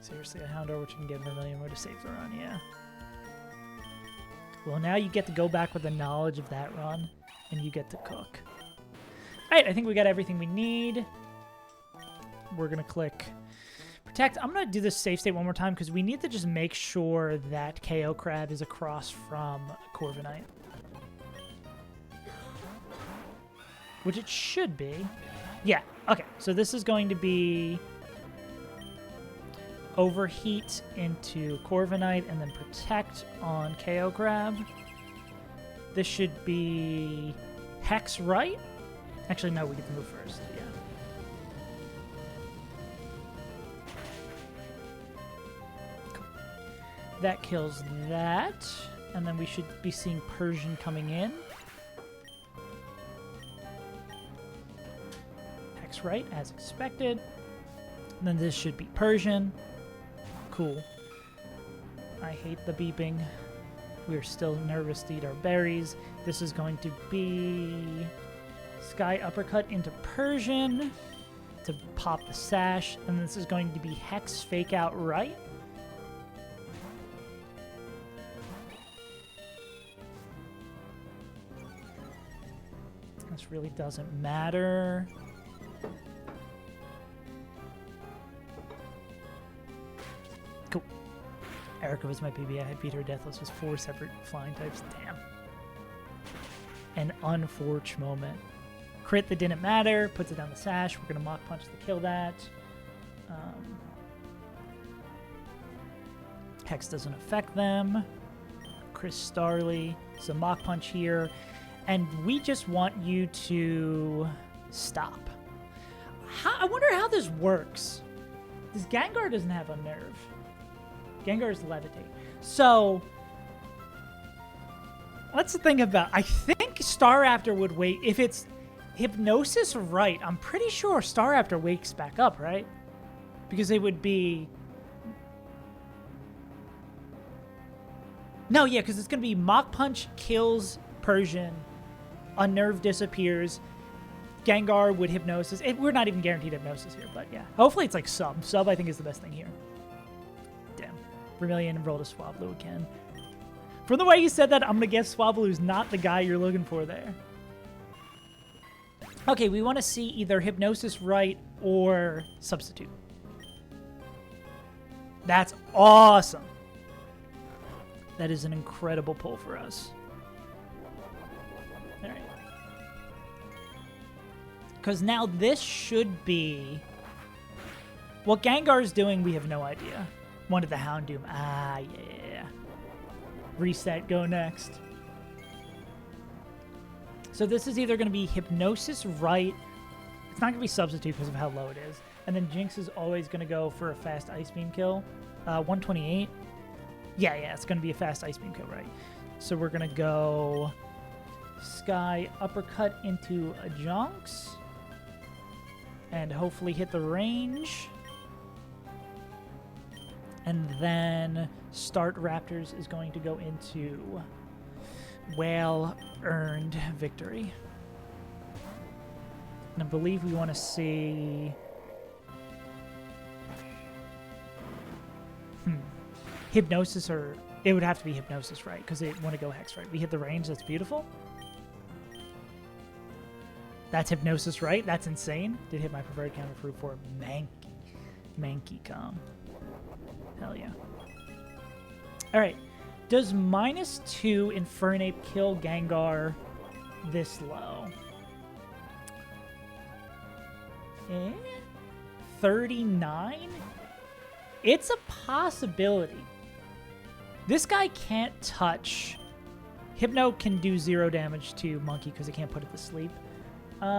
Seriously, a Houndour which can get Vermilion more to save the run, yeah. Well, now you get to go back with the knowledge of that run, and you get to cook. Alright, I think we got everything we need. We're going to click Protect. I'm going to do this save state one more time because we need to just make sure that KO Crab is across from Corviknight. Which it should be. Yeah, okay. So this is going to be Overheat into Corviknight, and then Protect on KO Grab. This should be Hex, right? Actually, no, we get to move first. Yeah. Cool. That kills that. And then we should be seeing Persian coming in. Hex right, as expected. And then this should be Persian. Cool. I hate the beeping. We're still nervous to eat our berries. This is going to be Sky Uppercut into Persian to pop the sash. And this is going to be Hex Fake Out right. This really doesn't matter. Cool. Erica was my PB. I beat her deathless with 4 separate flying types. Damn. An unfortunate moment. Crit that didn't matter. Puts it down the sash. We're going to Mach Punch to kill that. Hex doesn't affect them. Chris Starley. So Mach Punch here. And we just want you to stop. I wonder how this works. This Gengar doesn't have Unnerve. Gengar is Levitate. So, let's think about... I think Staraptor would wait. If it's Hypnosis right, I'm pretty sure Staraptor wakes back up, right? Because it would be... No, yeah, because it's going to be Mach Punch kills Persian. Unnerve disappears. Gengar would Hypnosis. We're not even guaranteed Hypnosis here, but yeah. Hopefully it's like Sub. Sub, I think, is the best thing here. Damn. Vermilion rolled a Swablu again. From the way you said that, I'm going to guess Swablu's not the guy you're looking for there. Okay, we want to see either Hypnosis right or Substitute. That's awesome. That is an incredible pull for us. Alright. Because now this should be... What Gengar is doing, we have no idea. Wanted the Houndoom. Ah, yeah. Reset, go next. So this is either going to be Hypnosis right. It's not going to be Substitute because of how low it is. And then Jinx is always going to go for a fast Ice Beam kill. 128. Yeah, it's going to be a fast Ice Beam kill, right? So we're going to go... Sky Uppercut into a Jonks. And hopefully hit the range. And then Start Raptors is going to go into well-earned victory. And I believe we want to see... Hypnosis or... It would have to be Hypnosis, right? Because they want to go Hex, right? We hit the range. That's beautiful. That's Hypnosis, right? That's insane. Did hit my preferred counter fruit for Mankey. Mankey Calm. Hell yeah. Alright. Does -2 Infernape kill Gengar this low? 39? It's a possibility. This guy can't touch. Hypno can do 0 damage to Monkey because it can't put it to sleep. What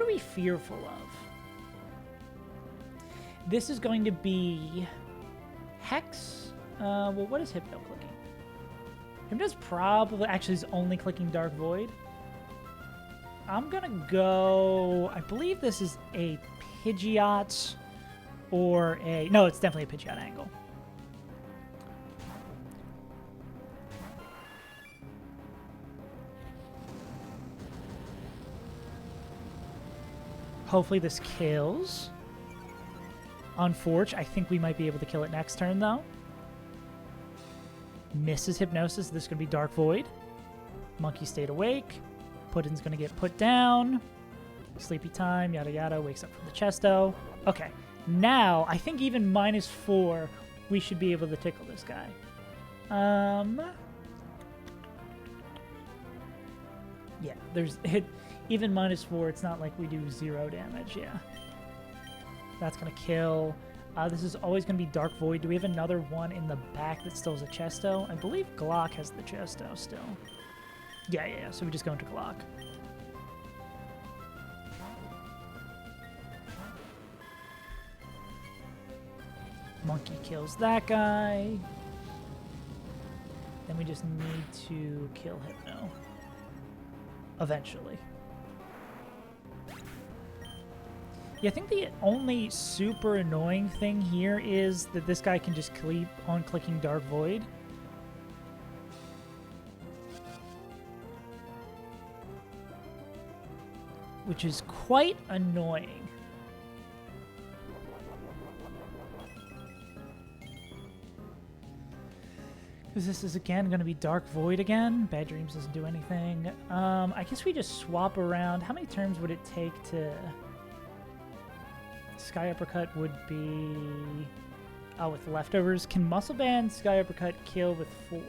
are we fearful of? This is going to be Hex. Well, what is Hypno clicking? Hypno's probably... Actually, is only clicking Dark Void. I'm going to go... I believe this is a Pidgeot or a... No, it's definitely a Pidgeot angle. Hopefully this kills. Unfortunate. I think we might be able to kill it next turn, though. Misses Hypnosis. This is going to be Dark Void. Monkey stayed awake. Puddin's going to get put down. Sleepy time, yada yada. Wakes up from the chesto. Okay. Now, I think even -4, we should be able to tickle this guy. Yeah, there's... Even -4, it's not like we do 0 damage, yeah. That's going to kill. This is always going to be Dark Void. Do we have another one in the back that still has a Chesto? I believe Glock has the Chesto still. Yeah. So we just go into Glock. Monkey kills that guy. Then we just need to kill Hypno. Eventually. Yeah, I think the only super annoying thing here is that this guy can just keep on clicking Dark Void. Which is quite annoying. Because this is again going to be Dark Void again. Bad Dreams doesn't do anything. I guess we just swap around. How many turns would it take to... Sky Uppercut would be... Oh, with leftovers. Can Muscle Band Sky Uppercut kill with 4?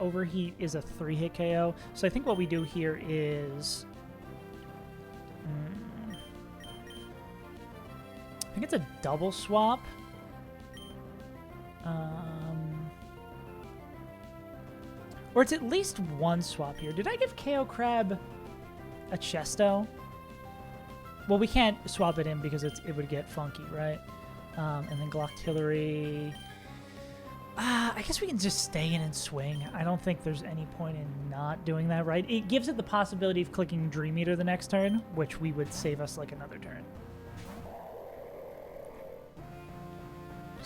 Overheat is a 3-hit KO. So I think what we do here is... I think it's a double swap. Or it's at least one swap here. Did I give KO Crab a Chesto? Well, we can't swap it in because it would get funky, right? And then Glocktillery. I guess we can just stay in and swing. I don't think there's any point in not doing that, right? It gives it the possibility of clicking Dream Eater the next turn, which we would save us like another turn.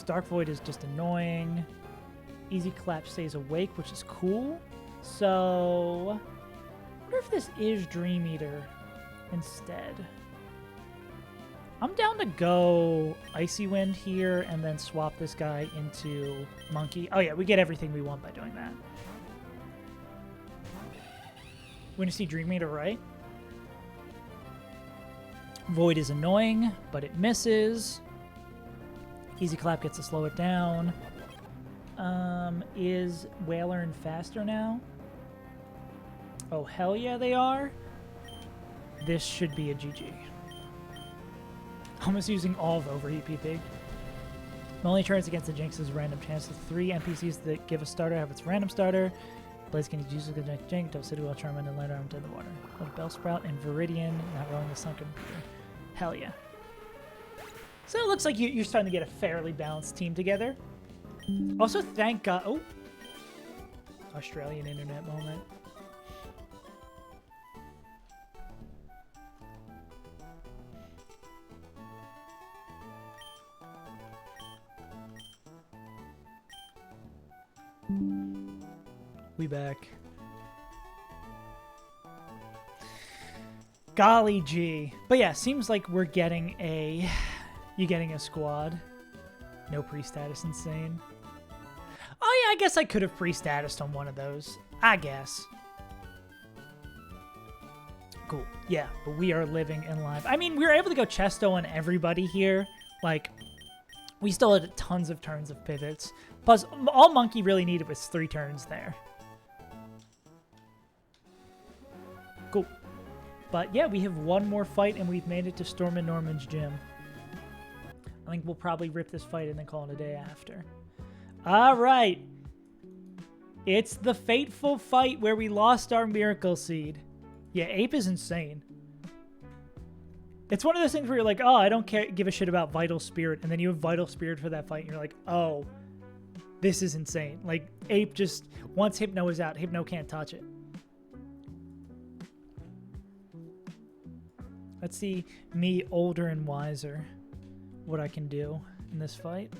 Dark Void is just annoying. Easy Clap stays awake, which is cool. So, I wonder if this is Dream Eater instead. I'm down to go Icy Wind here and then swap this guy into Monkey. Oh yeah, we get everything we want by doing that. We're going to see Dream Eater, right? Void is annoying, but it misses. Easy Clap gets to slow it down. Is Whaler faster now? Oh, hell yeah, they are. This should be a GG. Almost using all of Overheat PP. The only chance against the Jinx is random chance. The 3 NPCs that give a starter have its random starter. Blaze can use the Jinx, Double City, Well Charm, and Light Arm to the water. What a Bellsprout and Viridian, not rolling the Sunken Pier. Hell yeah. So it looks like you're starting to get a fairly balanced team together. Also, thank God. Oh, Australian internet moment. We back. Golly gee. But yeah, seems like we're getting a... You getting a squad. No pre-status insane. Oh yeah, I guess I could have pre-statused on one of those. I guess. Cool. Yeah, but we are living in life. I mean, we were able to go Chesto on everybody here. Like, we still had tons of turns of pivots. Plus, all Monkey really needed was 3 turns there. Cool. But yeah, we have one more fight and we've made it to Storm and Norman's gym. I think we'll probably rip this fight and then call it a day after. All right. It's the fateful fight where we lost our Miracle Seed. Yeah, Ape is insane. It's one of those things where you're like, oh, I don't give a shit about Vital Spirit. And then you have Vital Spirit for that fight and you're like, oh, this is insane. Like, Ape just, once Hypno is out, Hypno can't touch it. Let's see me older and wiser. What I can do in this fight.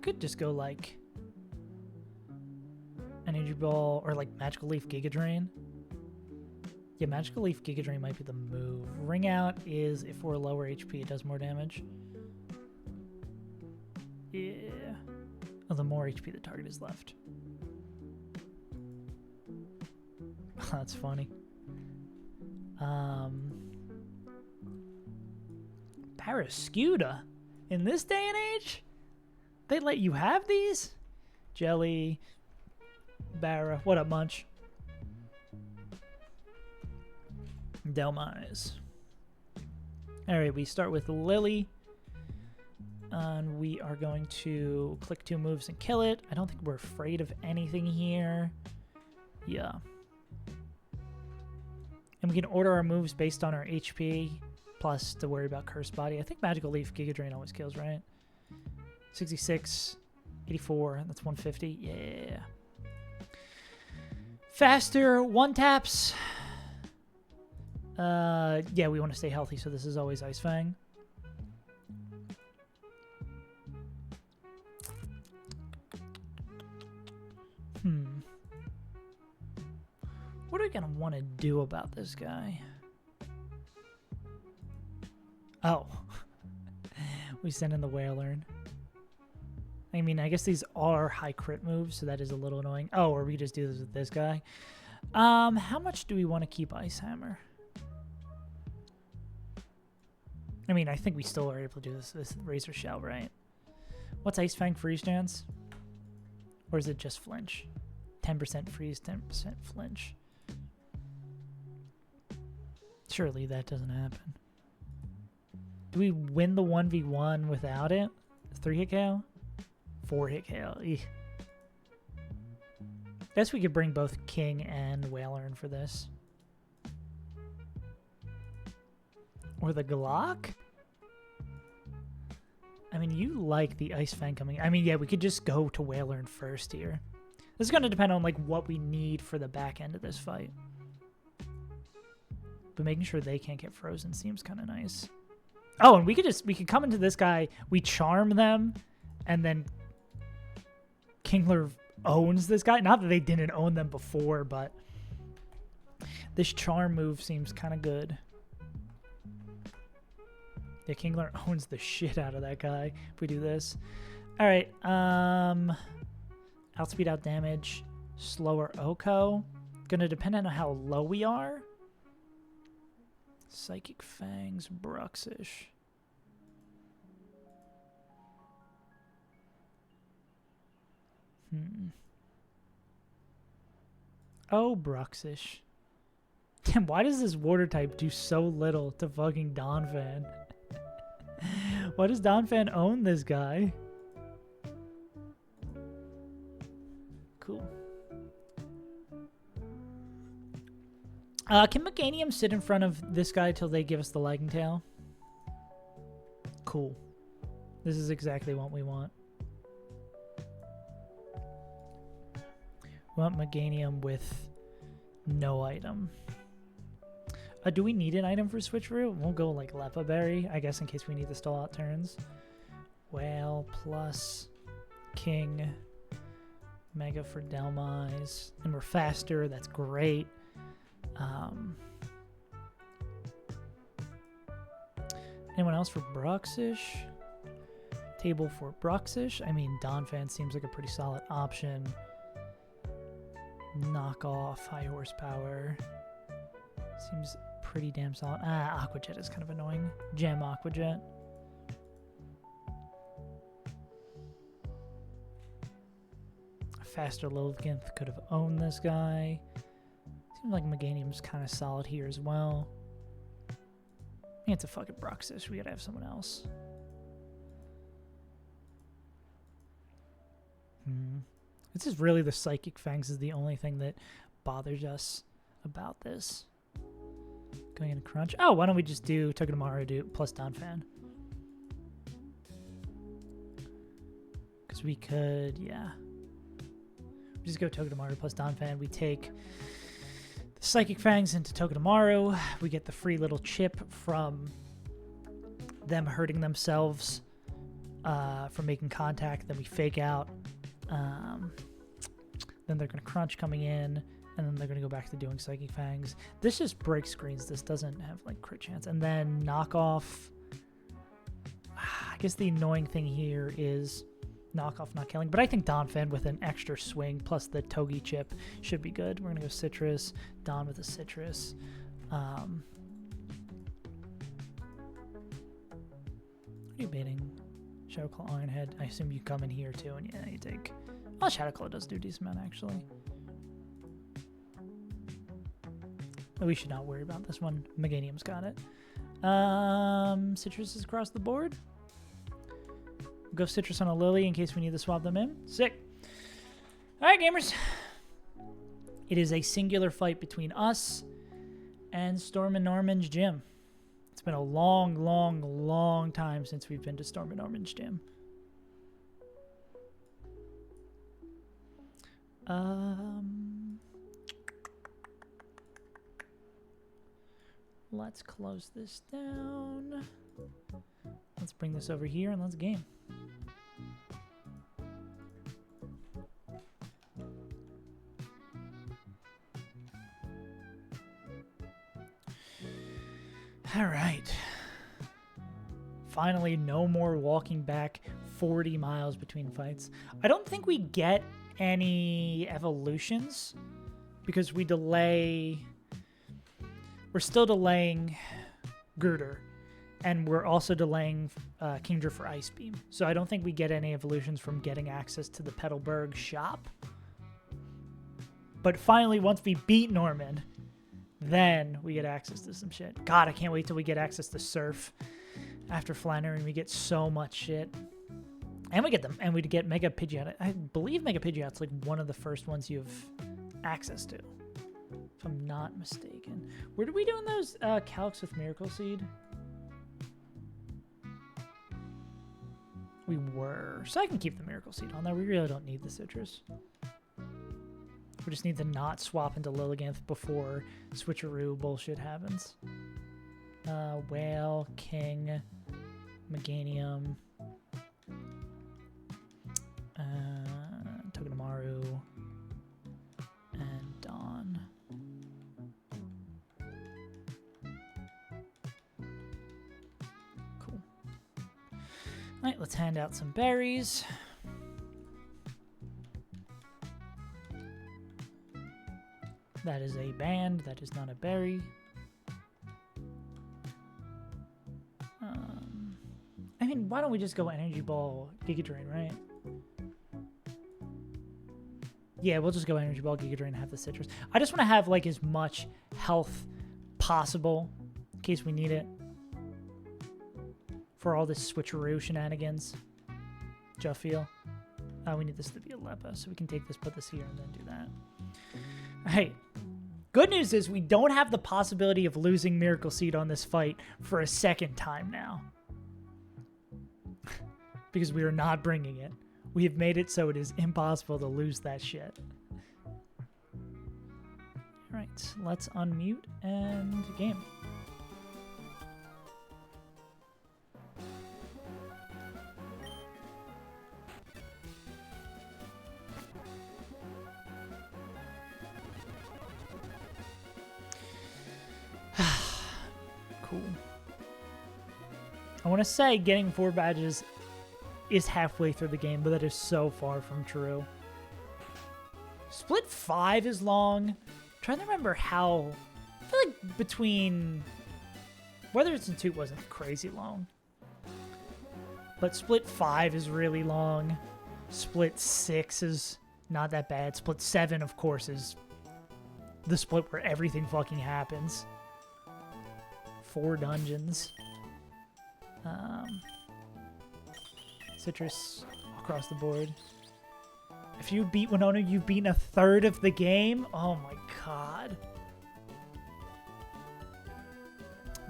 Could just go like Energy Ball or like Magical Leaf Giga Drain. Yeah, Magical Leaf Giga Drain might be the move. Ring Out is if we're lower HP, it does more damage. Yeah. Oh, the more HP the target is left. That's funny. Parascuda? In this day and age? They let you have these? Jelly. Barra. What up, Munch? Delmise. Alright, we start with Lily. And we are going to click 2 moves and kill it. I don't think we're afraid of anything here. Yeah. And we can order our moves based on our HP, plus to worry about Curse Body. I think Magical Leaf Giga Drain always kills, right? 66, 84, that's 150. Yeah. Faster, 1 taps. Yeah, we want to stay healthy, so this is always Ice Fang. What are we going to want to do about this guy? Oh. We send in the Whalern. I mean, I guess these are high crit moves, so that is a little annoying. Oh, or we just do this with this guy. How much do we want to keep Ice Hammer? I mean, I think we still are able to do this with Razor Shell, right? What's Ice Fang freeze chance? Or is it just flinch? 10% freeze, 10% flinch. Surely that doesn't happen. Do we win the 1v1 without it? 3-hit KO? 4-hit KO. Eek. Guess we could bring both King and Whalern for this. Or the Glock? I mean, you like the Ice Fang coming. I mean, yeah, we could just go to Whalern first here. This is going to depend on like what we need for the back end of this fight. But making sure they can't get frozen seems kind of nice. Oh, and we could come into this guy, we charm them, and then Kingler owns this guy. Not that they didn't own them before, but this charm move seems kind of good. Yeah, Kingler owns the shit out of that guy if we do this. All right, outspeed, out damage, slower Oko. Gonna depend on how low we are. Psychic Fangs, Bruxish. Oh, Bruxish. Damn, why does this water type do so little to fucking Donphan? Why does Donphan own this guy? Cool. Can Meganium sit in front of this guy till they give us the Lagging Tail? Cool. This is exactly what we want. We want Meganium with no item. Do we need an item for Switcheroo? We'll go like Lepa Berry, I guess, in case we need to stall out turns. Whale plus King. Mega for Delmise. And we're faster, that's great. Anyone else for Bruxish? Table for Bruxish? I mean, Donphan seems like a pretty solid option. Knockoff, high horsepower. Seems pretty damn solid. Aqua Jet is kind of annoying. Gem Aqua Jet. Faster Loathginth could have owned this guy. Seems like Meganium's kind of solid here as well. It's a fucking Bruxish. We gotta have someone else. This is really the Psychic Fangs is the only thing that bothers us about this. Going into Crunch. Oh, why don't we just do Togedemaru plus Donphan? Because we could, yeah. We just go Togedemaru plus Donphan. We take the Psychic Fangs into Togedemaru. We get the free little chip from them hurting themselves from making contact. Then we fake out. Then they're going to Crunch coming in. And then they're going to go back to doing Psychic Fangs. This just breaks screens. This doesn't have like crit chance. And then Knockoff. I guess the annoying thing here is Knockoff not killing. But I think Donphan with an extra swing plus the Togi chip should be good. We're going to go Citrus. Don with a Citrus. What are you baiting? Shadowclaw Ironhead. I assume you come in here too. And yeah, you take Well, Shadow Claw does do a decent amount, actually. But we should not worry about this one. Meganium's got it. Citrus is across the board. We'll go Citrus on a Lily in case we need to swap them in. Sick. All right, gamers. It is a singular fight between us and Storm and Norman's gym. It's been a long, long, long time since we've been to Storm and Norman's gym. Let's close this down. Let's bring this over here and let's game. All right. Finally, no more walking back 40 miles between fights. I don't think we get any evolutions because we delay. We're still delaying Girder, and we're also delaying Kingdra for Ice Beam. So I don't think we get any evolutions from getting access to the Petalburg shop. But finally, once we beat Norman, then we get access to some shit. God, I can't wait till we get access to Surf. After Flannery, we get so much shit. And we get them. And we get Mega Pidgeot. I believe Mega Pidgeot's like one of the first ones you have access to. If I'm not mistaken. Where did we do in those calcs with Miracle Seed? We were. So I can keep the Miracle Seed on there. We really don't need the Citrus. We just need to not swap into Lilliganth before switcheroo bullshit happens. Whale, King, Meganium, Togedemaru, and Dawn. Cool. Alright, let's hand out some berries. That is a band. That is not a berry. I mean, why don't we just go Energy Ball, Giga Drain, right? Yeah, we'll just go Energy Ball, Giga Drain, and have the Citrus. I just want to have, like, as much health possible in case we need it for all this switcheroo shenanigans. Do you feel? We need this to be a Lepa, so we can take this, put this here, and then do that. Hey, good news is we don't have the possibility of losing Miracle Seed on this fight for a second time now. Because we are not bringing it. We have made it so it is impossible to lose that shit. Alright, let's unmute and game. Cool. I want to say getting 4 badges is halfway through the game, but that is so far from true. Split 5 is long. I'm trying to remember how. I feel like between Weathers and 2 wasn't crazy long. But Split 5 is really long. Split 6 is not that bad. Split 7, of course, is the split where everything fucking happens. 4 dungeons. Citrus across the board. If you beat Winona, you've beaten a third of the game? Oh my god.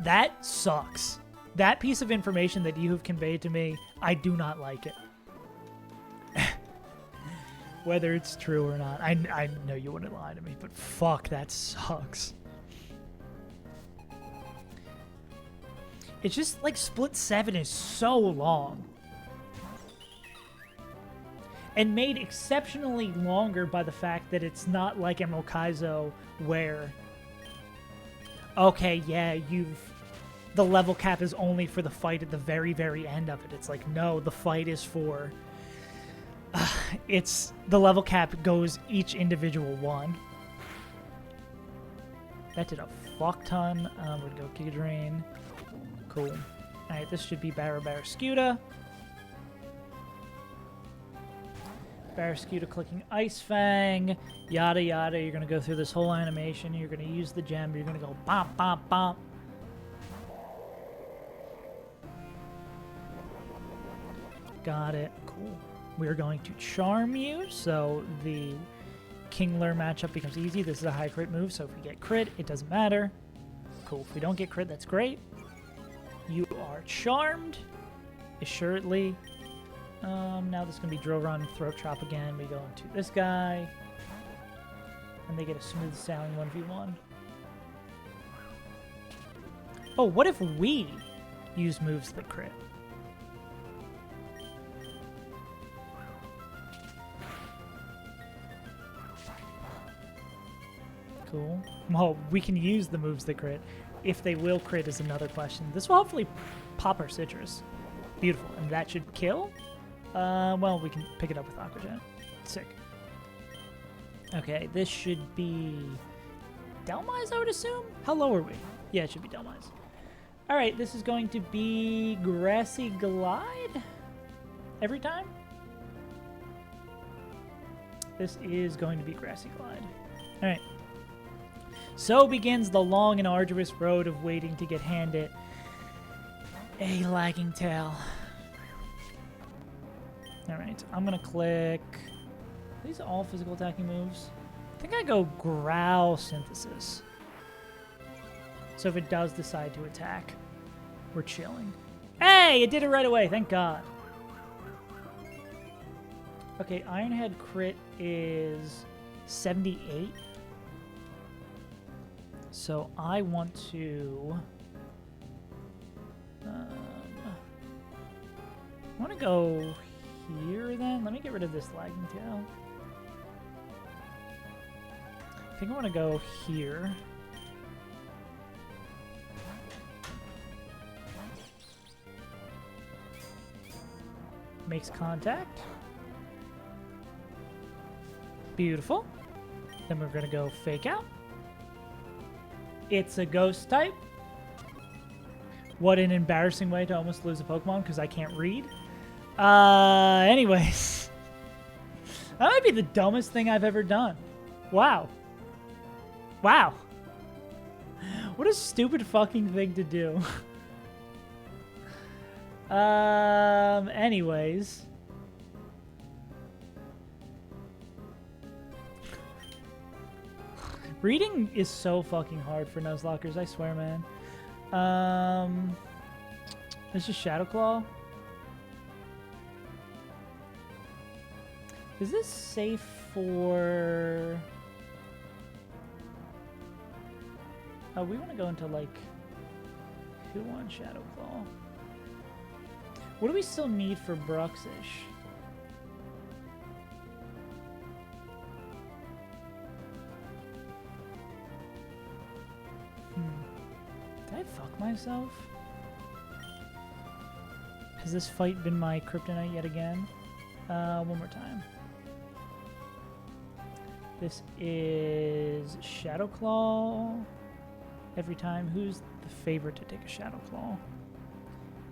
That sucks. That piece of information that you have conveyed to me, I do not like it. Whether it's true or not. I know you wouldn't lie to me, but fuck, that sucks. It's just like Split 7 is so long. And made exceptionally longer by the fact that it's not like Emerald Kaizo where, okay, yeah, the level cap is only for the fight at the very, very end of it. It's like, no, the fight is for, the level cap goes each individual one. That did a fuck ton. We're gonna go Giga Drain. Cool. Alright, this should be Barra Barraskewda. Barascuda clicking Ice Fang, yada yada. You're going to go through this whole animation. You're going to use the gem. You're going to go bomp, bomp, bomp. Got it. Cool. We're going to charm you, so the Kingler matchup becomes easy. This is a high crit move, so if we get crit, it doesn't matter. Cool. If we don't get crit, that's great. You are charmed, assuredly. Now this is going to be Drill Run, Throat Chop again. We go into this guy, and they get a smooth sailing 1v1. Oh, what if we use moves that crit? Cool. Well, we can use the moves that crit. If they will crit is another question. This will hopefully pop our citrus. Beautiful. And that should kill? Well, we can pick it up with Aqua Jet. Sick. Okay, this should be Delmise, I would assume? How low are we? Yeah, it should be Delmise. Alright, this is going to be Grassy Glide? Every time? This is going to be Grassy Glide. Alright. So begins the long and arduous road of waiting to get handed a lagging tail. Alright, I'm going to click... Are these all physical attacking moves? I think I go Growl Synthesis. So if it does decide to attack, we're chilling. Hey! It did it right away, thank God. Okay, Ironhead crit is 78. So I want to... I want to go here then. Let me get rid of this lagging tail. I think I want to go here. Makes contact. Beautiful. Then we're going to go Fake Out. It's a ghost type. What an embarrassing way to almost lose a Pokemon because I can't read. Anyways. That might be the dumbest thing I've ever done. Wow. Wow. What a stupid fucking thing to do. Anyways. Reading is so fucking hard for Nuzlockers, I swear, man. This is Shadow Claw. Is this safe for... Oh, we want to go into, like, who on Shadow Claw? What do we still need for Bruxish? Did I fuck myself? Has this fight been my kryptonite yet again? One more time. This is Shadow Claw. Every time. Who's the favorite to take a Shadow Claw?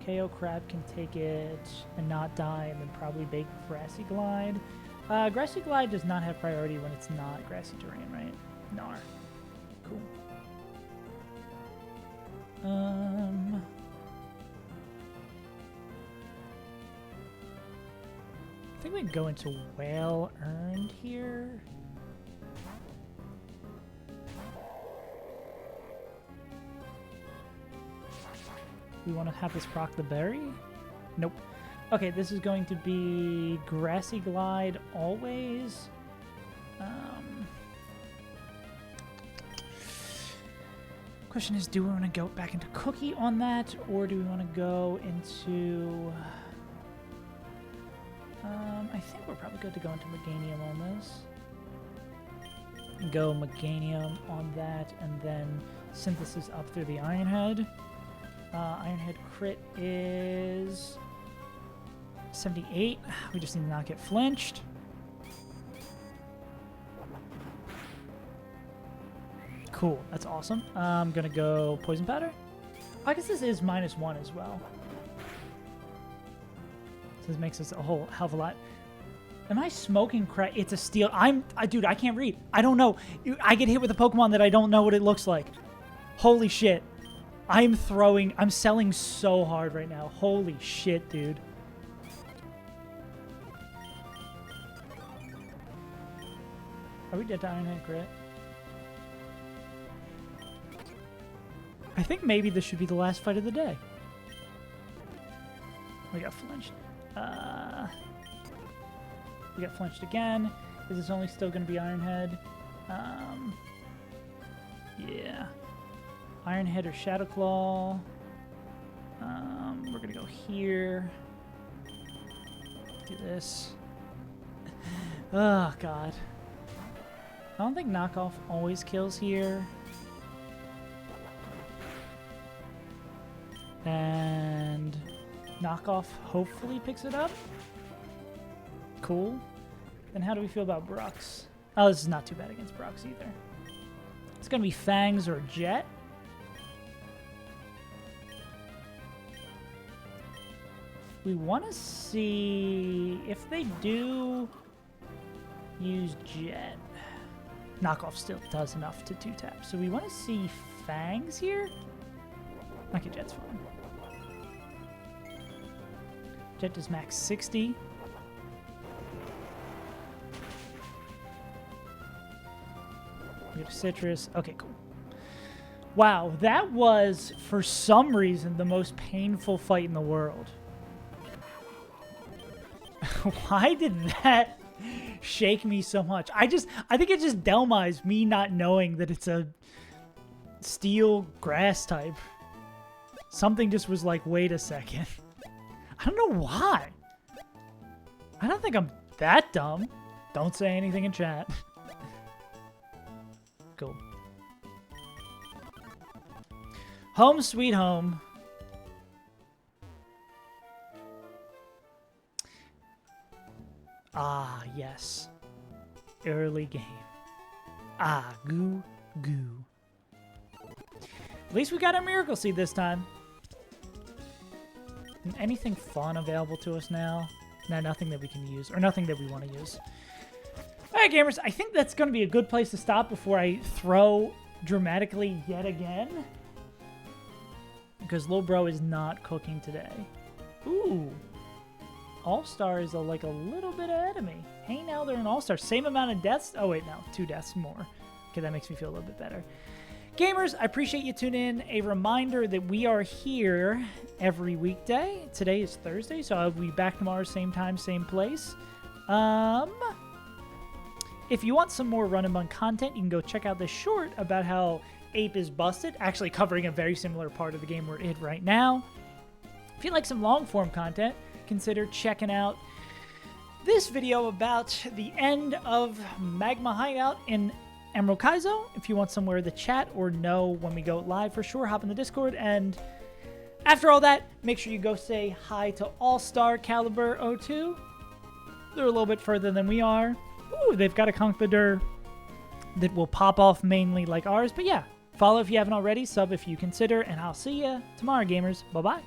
KO Crab can take it and not die, and then probably bake Grassy Glide. Grassy Glide does not have priority when it's not grassy terrain, right? Nar. Cool. I think we can go into Well Earned here. We want to have this proc the berry? Nope. Okay, this is going to be Grassy Glide always. Question is, do we want to go back into Cookie on that, or do we want to go into... I think we're probably good to go into Meganium on this. Go Meganium on that, and then Synthesis up through the Ironhead. Ironhead crit is 78. We just need to not get flinched. Cool, that's awesome. I'm gonna go Poison Powder. I guess this is -1 as well. So this makes us a whole hell of a lot Am I smoking crack? It's a steel. Dude, I can't read. I don't know. I get hit with a Pokemon that I don't know what it looks like. Holy shit. I'm selling so hard right now. Holy shit, dude. Are we dead to Iron Head Crit? I think maybe this should be the last fight of the day. We got flinched. We got flinched again. Is this only still going to be Iron Head? Yeah. Iron Head or Shadow Claw. We're going to go here. Do this. Oh, God. I don't think Knockoff always kills here. And Knockoff hopefully picks it up. Cool. Then how do we feel about Brux? Oh, this is not too bad against Brux either. It's going to be Fangs or Jet. We want to see if they do use Jet. Knockoff still does enough to 2-tap. So we want to see Fangs here. Okay, Jet's fine. Jet does max 60. We have Citrus. Okay, cool. Wow, that was, for some reason, the most painful fight in the world. Why did that shake me so much? I think it just Delmize me not knowing that it's a steel grass type. Something just was like, wait a second. I don't know why. I don't think I'm that dumb. Don't say anything in chat. Cool. Home sweet home. Ah, yes. Early game. Ah, goo, goo. At least we got a Miracle Seed this time. And anything fun available to us now? No, nothing that we can use. Or nothing that we want to use. Alright, gamers. I think that's going to be a good place to stop before I throw dramatically yet again. Because Lil Bro is not cooking today. Ooh. All-Star is like a little bit ahead of me. Hey, now they're an All-Star. Same amount of deaths. Oh, wait, no. 2 deaths more. Okay, that makes me feel a little bit better. Gamers, I appreciate you tuning in. A reminder that we are here every weekday. Today is Thursday, so I'll be back tomorrow, same time, same place. If you want some more Run and Bun content, you can go check out this short about how Ape is busted, actually covering a very similar part of the game we're in right now. If you like some long-form content, consider checking out this video about the end of Magma Hideout in Emerald Kaizo. If you want somewhere to chat or know when we go live, for sure, hop in the Discord. And after all that, make sure you go say hi to All-Star Caliber 02. They're a little bit further than we are. Ooh, they've got a Conquistador that will pop off mainly like ours. But yeah, follow if you haven't already, sub if you consider, and I'll see you tomorrow, gamers. Bye-bye.